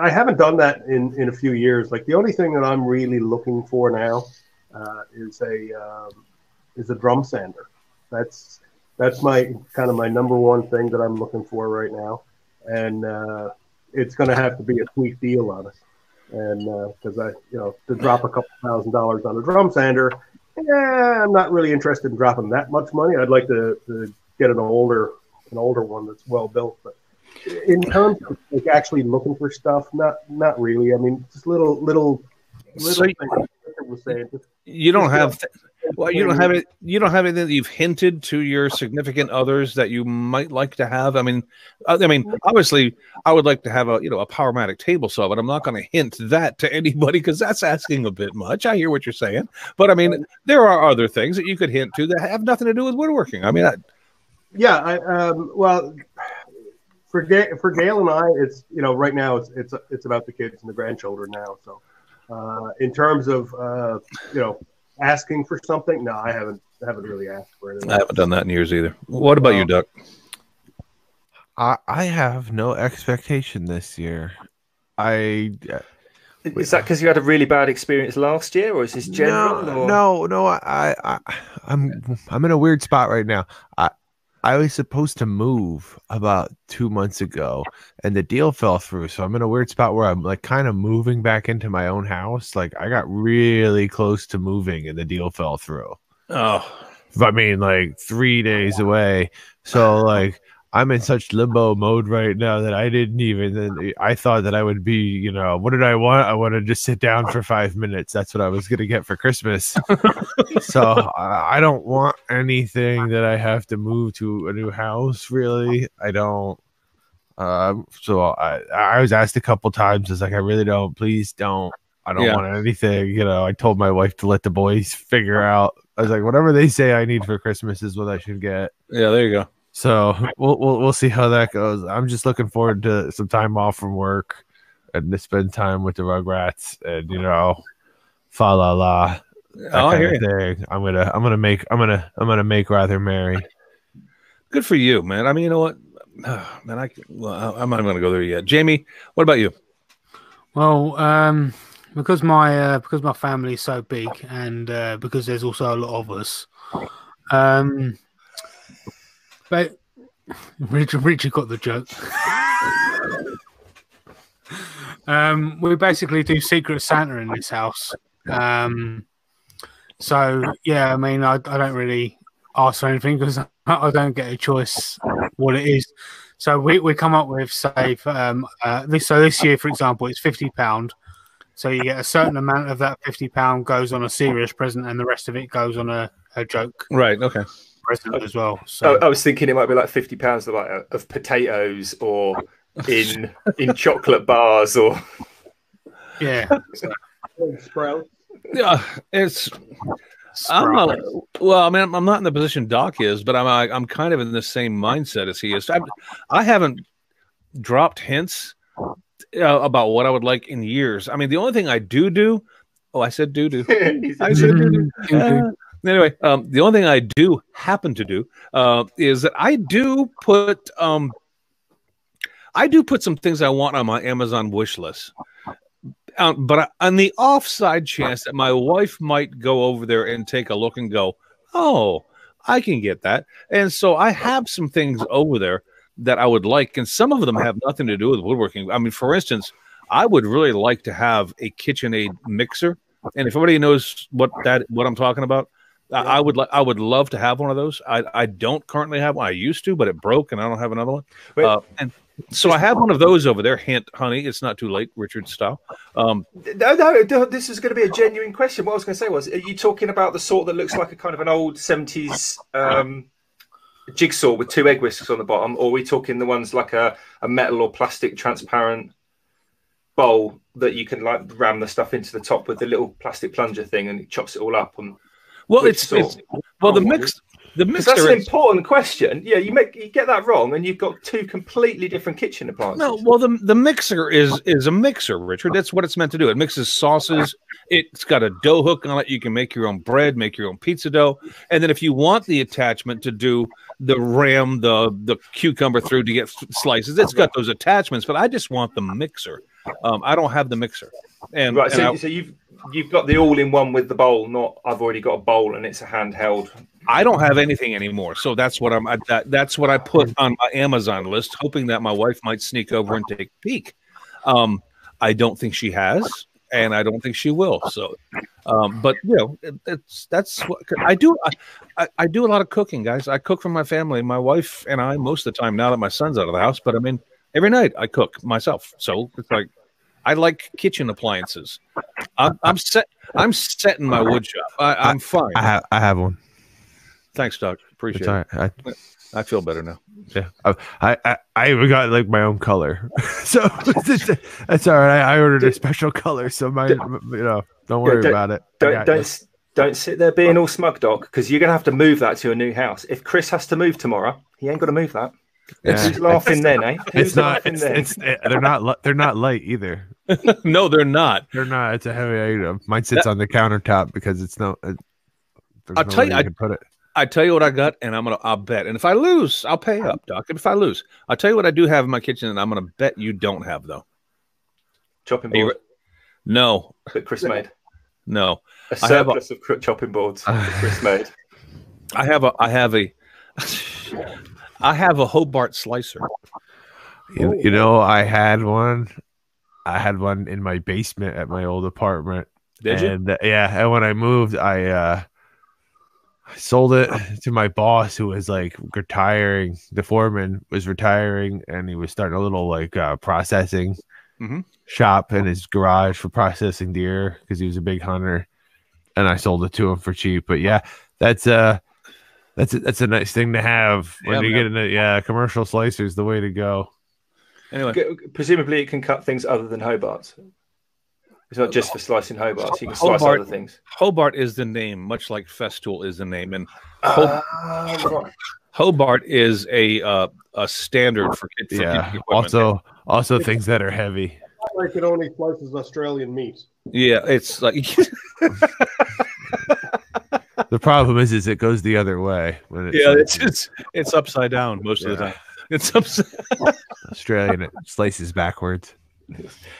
I haven't done that in a few years. Like, the only thing that I'm really looking for now is a drum sander. That's my kind of my number one thing that I'm looking for right now, and it's going to have to be a sweet deal on it. And because to drop a couple $1,000s on a drum sander, I'm not really interested in dropping that much money. I'd like to get an older one that's well built. But in terms of actually looking for stuff, not really. I mean, just little things. was saying. You don't have. Well, you don't have it. You don't have anything that you've hinted to your significant others that you might like to have. I mean, obviously, I would like to have a Powermatic table saw, but I'm not going to hint that to anybody because that's asking a bit much. I hear what you're saying, but I mean, there are other things that you could hint to that have nothing to do with woodworking. I mean, well, for Gail and I, it's right now it's about the kids and the grandchildren now. So, in terms of asking for something, no, I haven't really asked for anything. I haven't done that in years either. What about you, Duck? I have no expectation this year. Is that because you had a really bad experience last year, or is this general? No. I'm in a weird spot right now. I was supposed to move about 2 months ago, and the deal fell through. So I'm in a weird spot where I'm like kind of moving back into my own house. Like I got really close to moving, and the deal fell through. Oh, I mean, like 3 days away. So like I'm in such limbo mode right now that I thought that I would be, what did I want? I want to just sit down for 5 minutes. That's what I was going to get for Christmas. So I don't want anything that I have to move to a new house, really. I don't. So I was asked a couple times. It's like, I really don't. Please don't. I don't want anything. I told my wife to let the boys figure out. I was like, whatever they say I need for Christmas is what I should get. Yeah, there you go. So we'll see how that goes. I'm just looking forward to some time off from work and to spend time with the Rugrats and fa la la. I hear you. I'm gonna make rather merry. Good for you, man. I mean, you know what, man. I'm not gonna go there yet. Jamie, what about you? Well, because my family is so big and because there's also a lot of us, but Richard got the joke. We basically do Secret Santa in this house. So yeah, I mean, I don't really ask for anything because I don't get a choice what it is. So we come up with this year, for example, it's £50. So you get a certain amount of that £50 goes on a serious present, and the rest of it goes on a joke. Right. Okay. Present as well. So I was thinking it might be like £50 of potatoes, or in chocolate bars, or sprouts. Yeah, it's. I'm not in the position Doc is, but I'm kind of in the same mindset as he is. I haven't dropped hints about what I would like in years. I mean, the only thing I do. Oh, I said do. I said do. Anyway, the only thing I do happen to do is that I do put some things I want on my Amazon wish list. But on the offside chance that my wife might go over there and take a look and go, oh, I can get that. And so I have some things over there that I would like, and some of them have nothing to do with woodworking. I mean, for instance, I would really like to have a KitchenAid mixer. And if anybody knows what I'm talking about, I would love to have one of those. I don't currently have one. I used to, but it broke, and I don't have another one. And so I have one of those over there. Hint, honey, it's not too late, Richard style. No, this is going to be a genuine question. What I was going to say was, are you talking about the sort that looks like a kind of an old 70s jigsaw with 2 egg whisks on the bottom, or are we talking the ones like a metal or plastic transparent bowl that you can like ram the stuff into the top with the little plastic plunger thing and it chops it all up? Well, the mixer. That's an important question. Yeah, you get that wrong, and you've got 2 completely different kitchen appliances. No, well, the mixer is a mixer, Richard. That's what it's meant to do. It mixes sauces. It's got a dough hook on it. You can make your own bread, make your own pizza dough, and then if you want the attachment to do the the cucumber through to get slices, it's got those attachments. But I just want the mixer. I don't have the mixer. And right, so you've got the all-in-one with the bowl. Not I've already got a bowl and it's a handheld. I don't have anything anymore, so that's what that's what I put on my Amazon list, hoping that my wife might sneak over and take a peek. I don't think she has, and I don't think she will. So, but that's what I do. I do a lot of cooking, guys. I cook for my family, my wife and I, most of the time now that my son's out of the house. But I mean, every night I cook myself, so it's like I like kitchen appliances. I'm set. I'm set in my wood shop. I'm fine. I have one. Thanks, Doc. It's Appreciate all it. right. I feel better now. Yeah, I even got like my own color, so that's all right. I ordered a special color, so don't worry about it. Don't sit there being all smug, Doc, because you're gonna have to move that to a new house. If Chris has to move tomorrow, he ain't gonna move that. Who's laughing then, eh? It's not. They're not light either. No, they're not. They're not. It's a heavy item. Mine sits on the countertop because it's no. I'll tell you. I tell you what I got, and I'll bet. And if I lose, I'll pay up, Doc. And if I lose, I'll tell you what I do have in my kitchen, and I'm gonna bet you don't have though. Chopping board. No. That Chris made. No. A surplus of chopping boards that Chris made. I have a Hobart slicer. You know, I had one in my basement at my old apartment. Did you? Yeah, and when I moved, I sold it to my boss, who was like retiring. The foreman was retiring, and he was starting a little like processing shop in his garage for processing deer because he was a big hunter. And I sold it to him for cheap. But yeah, that's a nice thing to have when you get into commercial slicers. The way to go. Anyway, presumably it can cut things other than Hobarts. It's not just for slicing Hobarts. You can slice other things. Hobart is the name, much like Festool is the name, and Hobart is a standard for kitchen equipment. Also things that are heavy. Like it only slices Australian meat. Yeah, it's like the problem is it goes the other way when it's upside down most of the time. It's upside Australian, it slices backwards.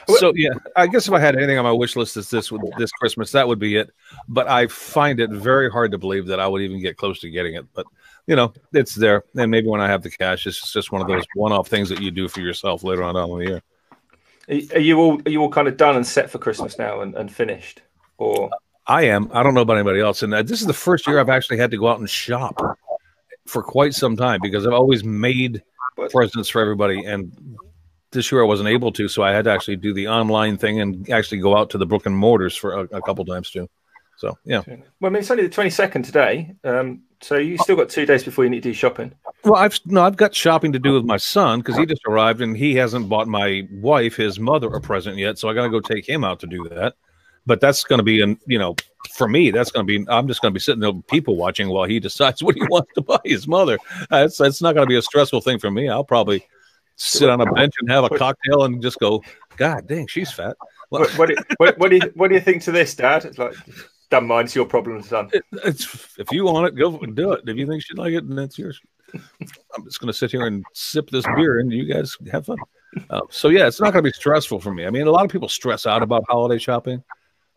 So yeah, I guess if I had anything on my wish list this Christmas, that would be it. But I find it very hard to believe that I would even get close to getting it. But it's there, and maybe when I have the cash, it's just one of those one-off things that you do for yourself later on down the year. Are you all kind of done and set for Christmas now and finished? Or I am. I don't know about anybody else, and this is the first year I've actually had to go out and shop for quite some time because I've always made presents for everybody, and this year I wasn't able to, so I had to actually do the online thing and actually go out to the brick and mortars for a couple times too. So yeah. Well, I mean, it's only the 22nd today, so you still got 2 days before you need to do shopping. Well, I've got shopping to do with my son because he just arrived and he hasn't bought my wife, his mother, a present yet, so I got to go take him out to do that. But that's going to be, for me, I'm just going to be sitting there people watching while he decides what he wants to buy his mother. That's not going to be a stressful thing for me. I'll probably sit on a bench and have a cocktail and just go, God dang, she's fat. Well, what do you think to this, Dad? It's like, don't mind, it's your problem, son. It's if you want it, go and do it. If you think she'd like it, then that's yours. I'm just going to sit here and sip this beer, and you guys have fun. So yeah, it's not going to be stressful for me. I mean, a lot of people stress out about holiday shopping.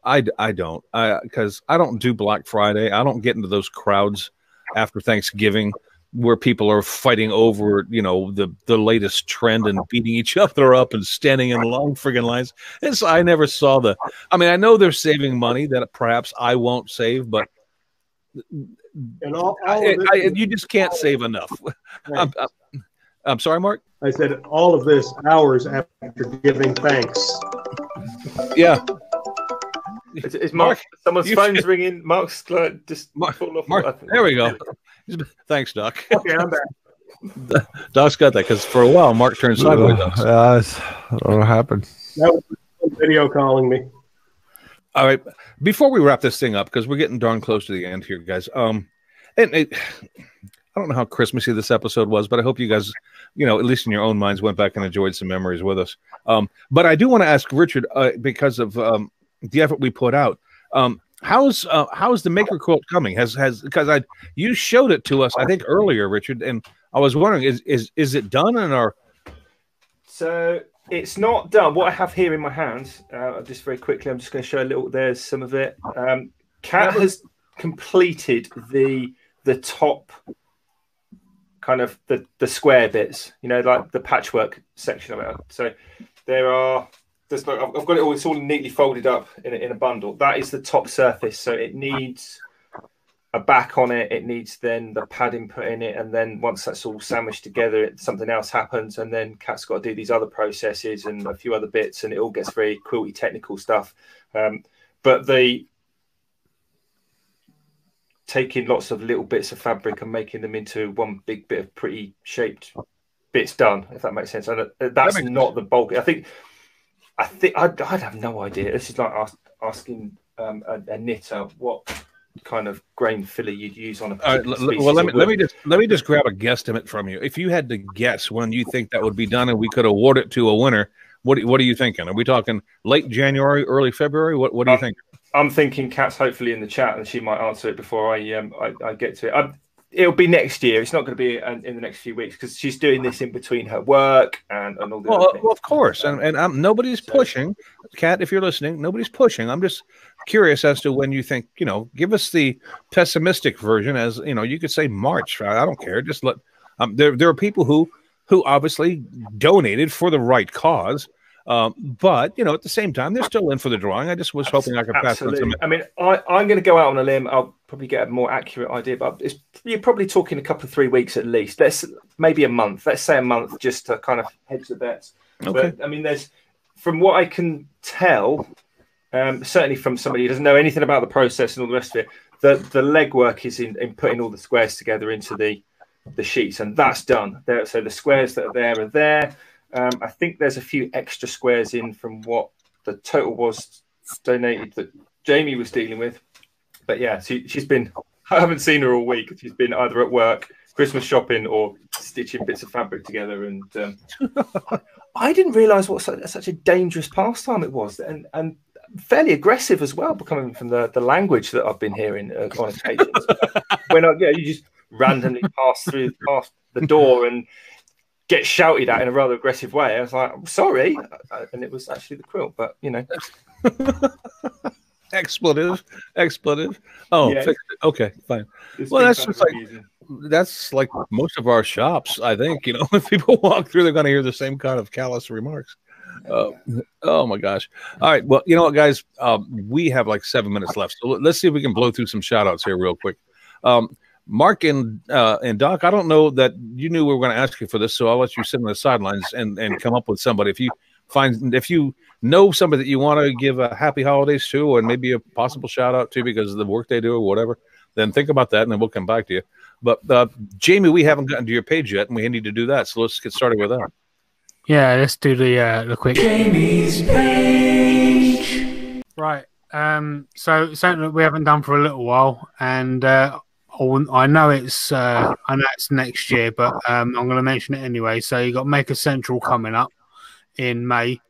I don't, because I don't do Black Friday. I don't get into those crowds after Thanksgiving where people are fighting over, the latest trend and beating each other up and standing in long friggin' lines. I never saw I know they're saving money that perhaps I won't save, but you just can't save enough. I'm sorry, Mark? I said all of this hours after giving thanks. Yeah. Is Mark? Someone's phone's ringing. Mark's just falling off. Mark, there we go. Thanks, Doc. Okay, I'm back. Doc's got that because for a while Mark turned sideways. I don't know what happened. That was video calling me. All right. Before we wrap this thing up, because we're getting darn close to the end here, guys. I don't know how Christmassy this episode was, but I hope you guys, at least in your own minds, went back and enjoyed some memories with us. But I do want to ask Richard, because of the effort we put out, how's the maker quilt coming? Because you showed it to us, I think, earlier, Richard, and I was wondering, is it done? So it's not done. What I have here in my hands, just very quickly, I'm just going to show a little. There's some of it. Kat has completed the top kind of the square bits, like the patchwork section of it. So I've got it all. It's all neatly folded up in a bundle. That is the top surface. So it needs a back on it. It needs then the padding put in it, and then once that's all sandwiched together, something else happens, and then Kat's got to do these other processes and a few other bits, and it all gets very quilty technical stuff. But the taking lots of little bits of fabric and making them into one big bit of pretty shaped bits done, if that makes sense. And that's not the bulk. I think I'd have no idea. This is like asking a knitter what kind of grain filler you'd use on a particular well, let me just grab a guesstimate from you. If you had to guess when you think that would be done and we could award it to a winner, what are you thinking? Are we talking late January, early February? What do you think? I'm thinking Kat's hopefully in the chat, and she might answer it before I get to it. It'll be next year. It's not going to be in the next few weeks because she's doing this in between her work and all the other things. Well, of course. And nobody's pushing. Kat, if you're listening, nobody's pushing. I'm just curious as to when you think, give us the pessimistic version as, you could say March. I don't care. Just let there are people who obviously donated for the right cause. But at the same time, they're still in for the drawing. I just was hoping I could pass on some. I mean, I'm going to go out on a limb. I'll probably get a more accurate idea, but you're probably talking a couple of 3 weeks at least. Maybe a month. Let's say a month, just to kind of hedge the bets. Okay. But I mean, from what I can tell, certainly from somebody who doesn't know anything about the process and all the rest of it, the legwork is in putting all the squares together into the sheets, and that's done. So the squares that are there. I think there's a few extra squares in from what the total was donated that Jamie was dealing with. But yeah, she's been, I haven't seen her all week. She's been either at work, Christmas shopping, or stitching bits of fabric together. And I didn't realise what such a dangerous pastime it was. And fairly aggressive as well, coming from the language that I've been hearing on occasions. You just randomly pass the door and get shouted at in a rather aggressive way. I was like, I'm sorry. And it was actually the quilt, but Expletive. Oh, yeah. Okay, fine. Well, that's like most of our shops, I think. If people walk through, they're going to hear the same kind of callous remarks. Oh my gosh. All right. Well, you know what, guys? We have like 7 minutes left. So let's see if we can blow through some shout outs here real quick. Mark and Doc, I don't know that you knew we were going to ask you for this, so I'll let you sit on the sidelines and come up with somebody. If you know somebody that you want to give a happy holidays to, and maybe a possible shout out to because of the work they do or whatever, then think about that, and then we'll come back to you. But Jamie, we haven't gotten to your page yet, and we need to do that. So let's get started with that. Yeah, let's do the quick Jamie's page. Right. So something that we haven't done for a little while, and I know it's next year, but I'm going to mention it anyway. So you got Maker Central coming up in May,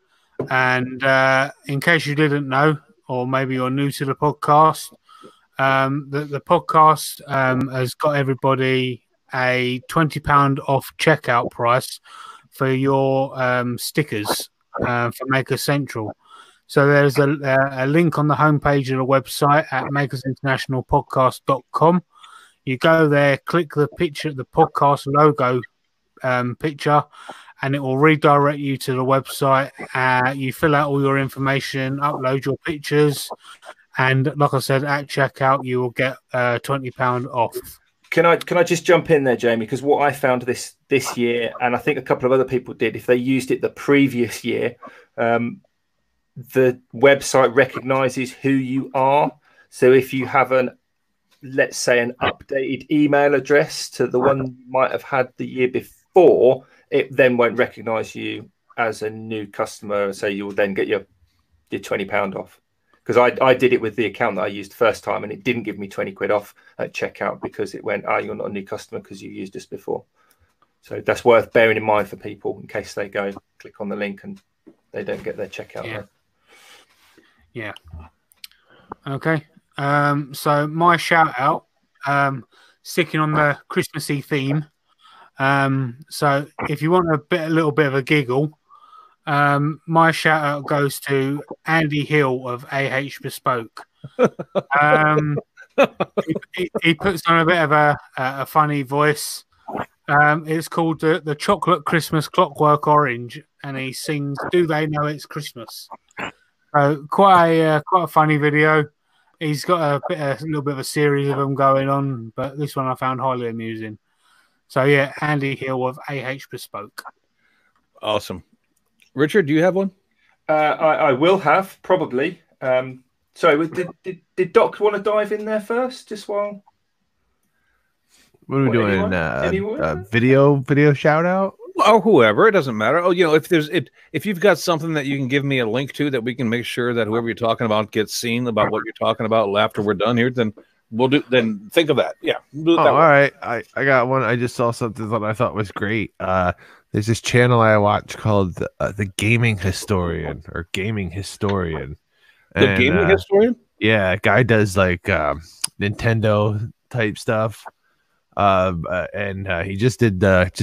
and in case you didn't know, or maybe you're new to the podcast, the podcast has got everybody a £20 off checkout price for your stickers for Maker Central. So there's a link on the homepage of the website at makersinternationalpodcast.com. You go there, click the picture, the podcast logo picture, and it will redirect you to the website. You fill out all your information, upload your pictures, and like I said, at checkout, you will get £20 off. Can I just jump in there, Jamie? Because what I found this year, and I think a couple of other people did, if they used it the previous year, the website recognizes who you are. So if you have let's say an updated email address to the one you might have had the year before, it then won't recognize you as a new customer. So you'll then get your £20 off. Because I did it with the account that I used the first time, and it didn't give me 20 quid off at checkout because it went, you're not a new customer because you used this before. So that's worth bearing in mind for people in case they go click on the link and they don't get their checkout. Yeah. Okay. So my shout out, sticking on the Christmassy theme. So if you want a little bit of a giggle, my shout out goes to Andy Hill of AH Bespoke. He puts on a bit of a funny voice. It's called the Chocolate Christmas Clockwork Orange, and he sings "Do They Know It's Christmas?" So quite a funny video. He's got a little bit of a series of them going on, but this one I found highly amusing. So yeah, Andy Hill of AH Bespoke. Awesome. Richard, do you have one? I will have probably. Sorry, did Doc want to dive in there first, just while? What are we doing? Anyone? Video shout out? Or whoever, it doesn't matter. Oh, if you've got something that you can give me a link to that we can make sure that whoever you're talking about gets seen about what you're talking about after we're done here, then we'll do. Then think of that. Yeah. All right. I got one. I just saw something that I thought was great. There's this channel I watch called the Gaming Historian or Gaming Historian. The Gaming Historian? Yeah, a guy does like Nintendo type stuff. He just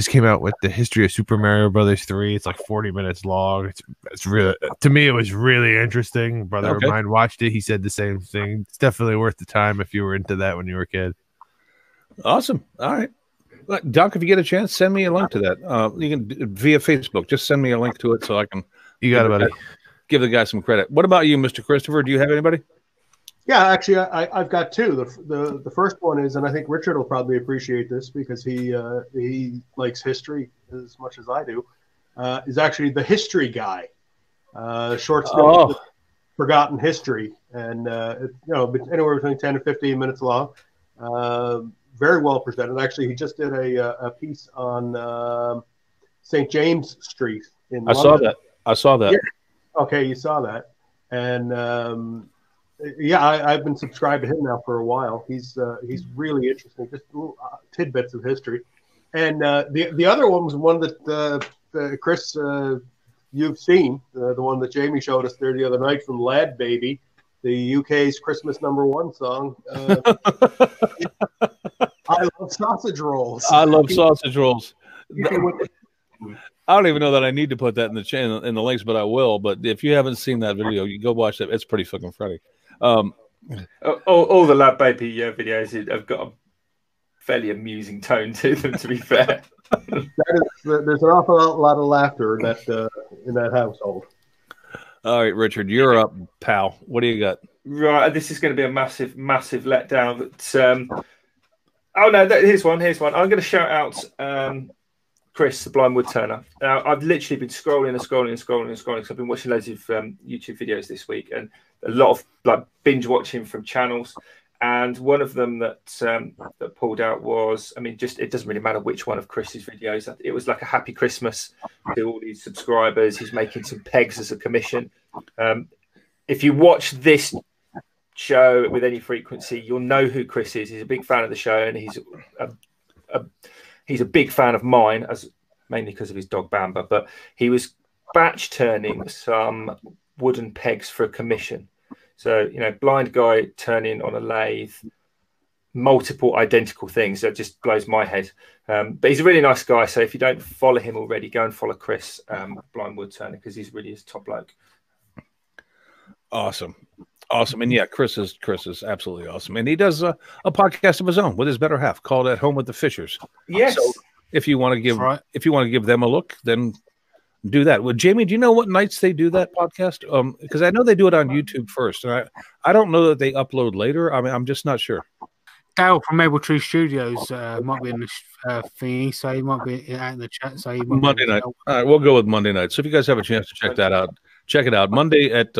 came out with the history of Super Mario Brothers 3. It's like 40 minutes long. It's really, to me, it was really interesting. A brother of mine watched it. He said the same thing. It's definitely worth the time if you were into that when you were a kid. Awesome. All right. Doc, if you get a chance, send me a link to that. You can via Facebook. Just send me a link to it so I can. You got it, buddy. Give the guy some credit. What about you, Mr. Christopher? Do you have anybody? Yeah, actually, I've got two. The first one is, and I think Richard will probably appreciate this because he likes history as much as I do. Is actually the History Guy, short story, forgotten history, and anywhere between 10 and 15 minutes long. Very well presented. Actually, he just did a piece on St. James Street in London. I saw that. Yeah. Okay, you saw that, and I've been subscribed to him now for a while. He's really interesting, just little tidbits of history. And the other one was one that Chris, you've seen, the one that Jamie showed us there the other night from Lad Baby, the UK's Christmas #1 song. I love sausage rolls. I love sausage rolls. I don't even know that I need to put that in the channel in the links, but I will. But if you haven't seen that video, you go watch that. It's pretty fucking funny. All the Lad Baby videos have got a fairly amusing tone to them, to be fair. There's an awful lot of laughter in that household. All right, Richard, you're up, pal. What do you got? Right, this is going to be a massive, massive letdown. But here's one. I'm going to shout out Chris, the Blind Wood Turner. Now, I've literally been scrolling because I've been watching loads of YouTube videos this week and a lot of like binge watching from channels. And one of them that pulled out was, it doesn't really matter which one of Chris's videos. It was like a happy Christmas to all these subscribers. He's making some pegs as a commission. If you watch this show with any frequency, you'll know who Chris is. He's a big fan of the show, and he's a big fan of mine, as mainly because of his dog Bamba. But he was batch turning some wooden pegs for a commission. So, blind guy turning on a lathe, multiple identical things. That just blows my head. But he's a really nice guy. So if you don't follow him already, go and follow Chris, Blind Wood Turner, because he's really his top bloke. Awesome. And yeah, Chris is absolutely awesome. And he does a podcast of his own with his better half called At Home with the Fishers. Yes. So if you want to give them a look, then do that. Well, Jamie, do you know what nights they do that podcast? Because I know they do it on YouTube first, and I don't know that they upload later. I'm just not sure. Dale from Maple Tree Studios might be in the thingy, so he might be out in the chat. So Monday night. All right, we'll go with Monday night. So if you guys have a chance to check that out, check it out. Monday at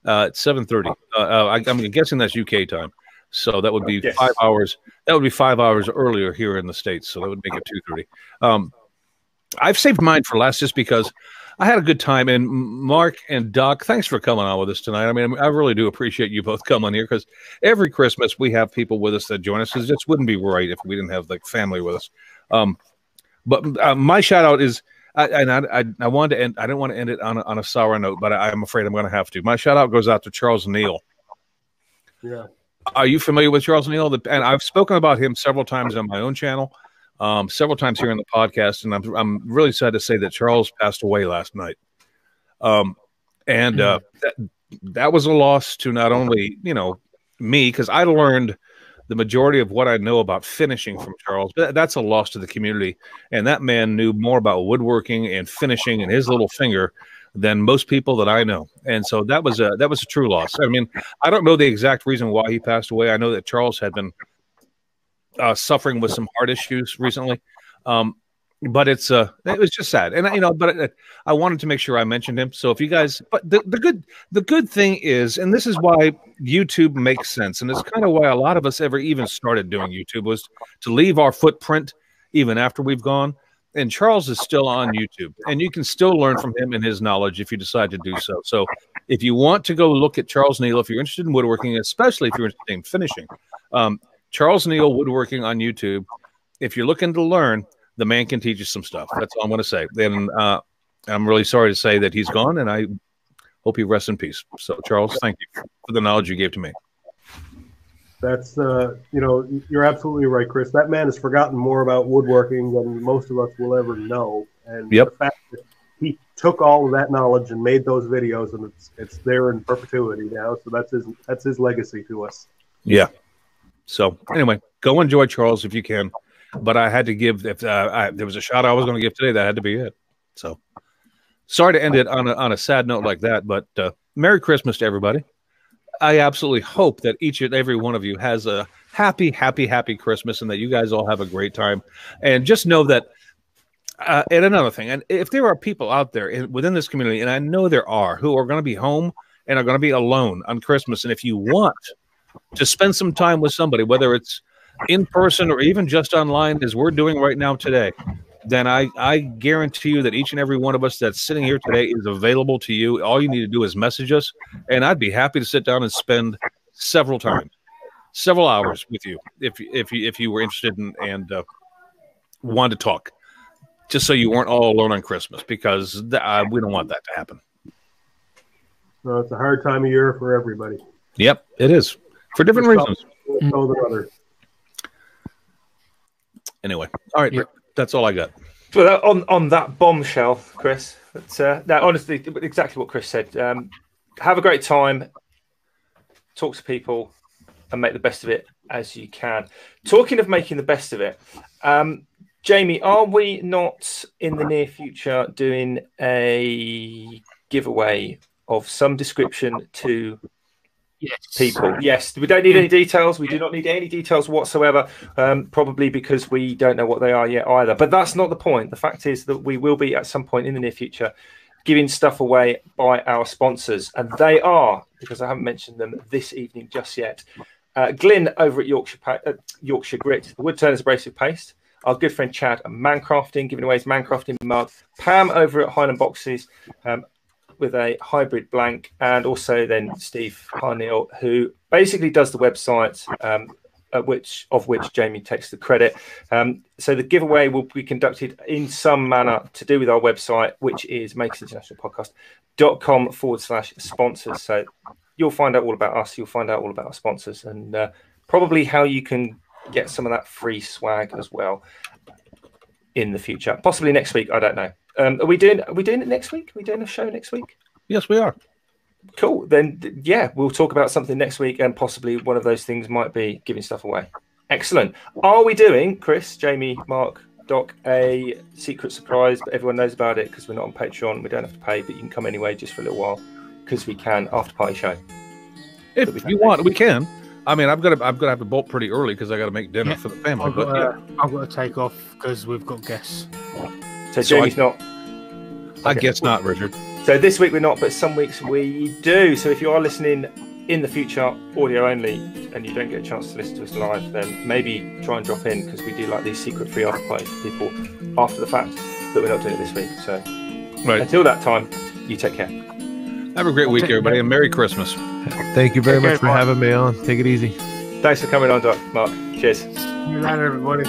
7:30. I'm guessing that's UK time. So that would be 5 hours. That would be 5 hours earlier here in the States. So that would make it 2:30. I've saved mine for last just because I had a good time. And Mark and Doc, thanks for coming on with us tonight. I really do appreciate you both coming here because every Christmas we have people with us that join us. It just wouldn't be right if we didn't have like family with us. But my shout out is, I wanted to end. I didn't want to end it on a sour note, but I'm afraid I'm going to have to. My shout out goes out to Charles Neal. Yeah. Are you familiar with Charles Neal? And I've spoken about him several times on my own channel. Several times here in the podcast, and I'm really sad to say that Charles passed away last night. That was a loss to not only me, because I learned the majority of what I know about finishing from Charles, but that's a loss to the community. And that man knew more about woodworking and finishing and his little finger than most people that I know. And so that was a true loss. I mean, I don't know the exact reason why he passed away. I know that Charles had been suffering with some heart issues recently. But it was just sad. And I wanted to make sure I mentioned him. So if you guys, but the good thing is, and this is why YouTube makes sense, and it's kind of why a lot of us ever even started doing YouTube, was to leave our footprint even after we've gone. And Charles is still on YouTube, and you can still learn from him and his knowledge if you decide to do so. So if you want to go look at Charles Neal, if you're interested in woodworking, especially if you're interested in finishing, Charles Neal Woodworking on YouTube. If you're looking to learn, the man can teach you some stuff. That's all I'm going to say. Then I'm really sorry to say that he's gone, and I hope he rests in peace. So, Charles, thank you for the knowledge you gave to me. That's, you're absolutely right, Chris. That man has forgotten more about woodworking than most of us will ever know. And the fact that he took all of that knowledge and made those videos, and it's there in perpetuity now. So that's his legacy to us. Yeah. So anyway, go enjoy Charles if you can. But I had to give, if there was a shot I was going to give today, that had to be it. So sorry to end it on a sad note like that, but Merry Christmas to everybody. I absolutely hope that each and every one of you has a happy, happy, happy Christmas, and that you guys all have a great time. And just know that, and another thing, and if there are people out there within this community, and I know there are, who are going to be home and are going to be alone on Christmas, and if you want to spend some time with somebody, whether it's in person or even just online, as we're doing right now today, then I guarantee you that each and every one of us that's sitting here today is available to you. All you need to do is message us, and I'd be happy to sit down and spend several hours with you if you were interested in and wanted to talk, just so you weren't all alone on Christmas, because we don't want that to happen. Well, it's a hard time of year for everybody. Yep, it is, for different reasons. Anyway, all right, Rick, that's all I got. Well, on that bombshell, Chris, that honestly, exactly what Chris said. Have a great time, talk to people, and make the best of it as you can. Talking of making the best of it, Jamie, are we not in the near future doing a giveaway of some description to people? Yes. We don't need any details. We do not need any details whatsoever, probably because we don't know what they are yet either. But that's not the point. The fact is that we will be at some point in the near future giving stuff away by our sponsors. And they are, because I haven't mentioned them this evening just yet, Glyn over at Yorkshire Grit, the Wood Turners Abrasive Paste, our good friend Chad at Mancrafting, giving away his Mancrafting mug, Pam over at Highland Boxes, with a hybrid blank, and also then Steve Harneal, who basically does the website, of which Jamie takes the credit. So the giveaway will be conducted in some manner to do with our website, which is makersinternationalpodcast.com/sponsors. So you'll find out all about us. You'll find out all about our sponsors, and probably how you can get some of that free swag as well in the future. Possibly next week. I don't know. Are we doing it next week? Are we doing a show next week? Yes, we are. Cool. Then, yeah, we'll talk about something next week, and possibly one of those things might be giving stuff away. Excellent. Are we doing, Chris, Jamie, Mark, Doc, a secret surprise, but everyone knows about it because we're not on Patreon. We don't have to pay, but you can come anyway just for a little while because we can, after party show. If you want, we can. I mean, I'm gonna have to bolt pretty early because I got to make dinner for the family. I've got to take off because we've got guests. So Jamie's not. I guess not, Richard. So this week we're not, but some weeks we do. So if you are listening in the future, audio only, and you don't get a chance to listen to us live, then maybe try and drop in, because we do like these secret free after parties for people after the fact, but we're not doing it this week. So until that time, you take care. Have a great week, everybody, and Merry Christmas. Thank you very much for having me on. Take it easy. Thanks for coming on, Doc. Mark. Cheers. See you later, everybody.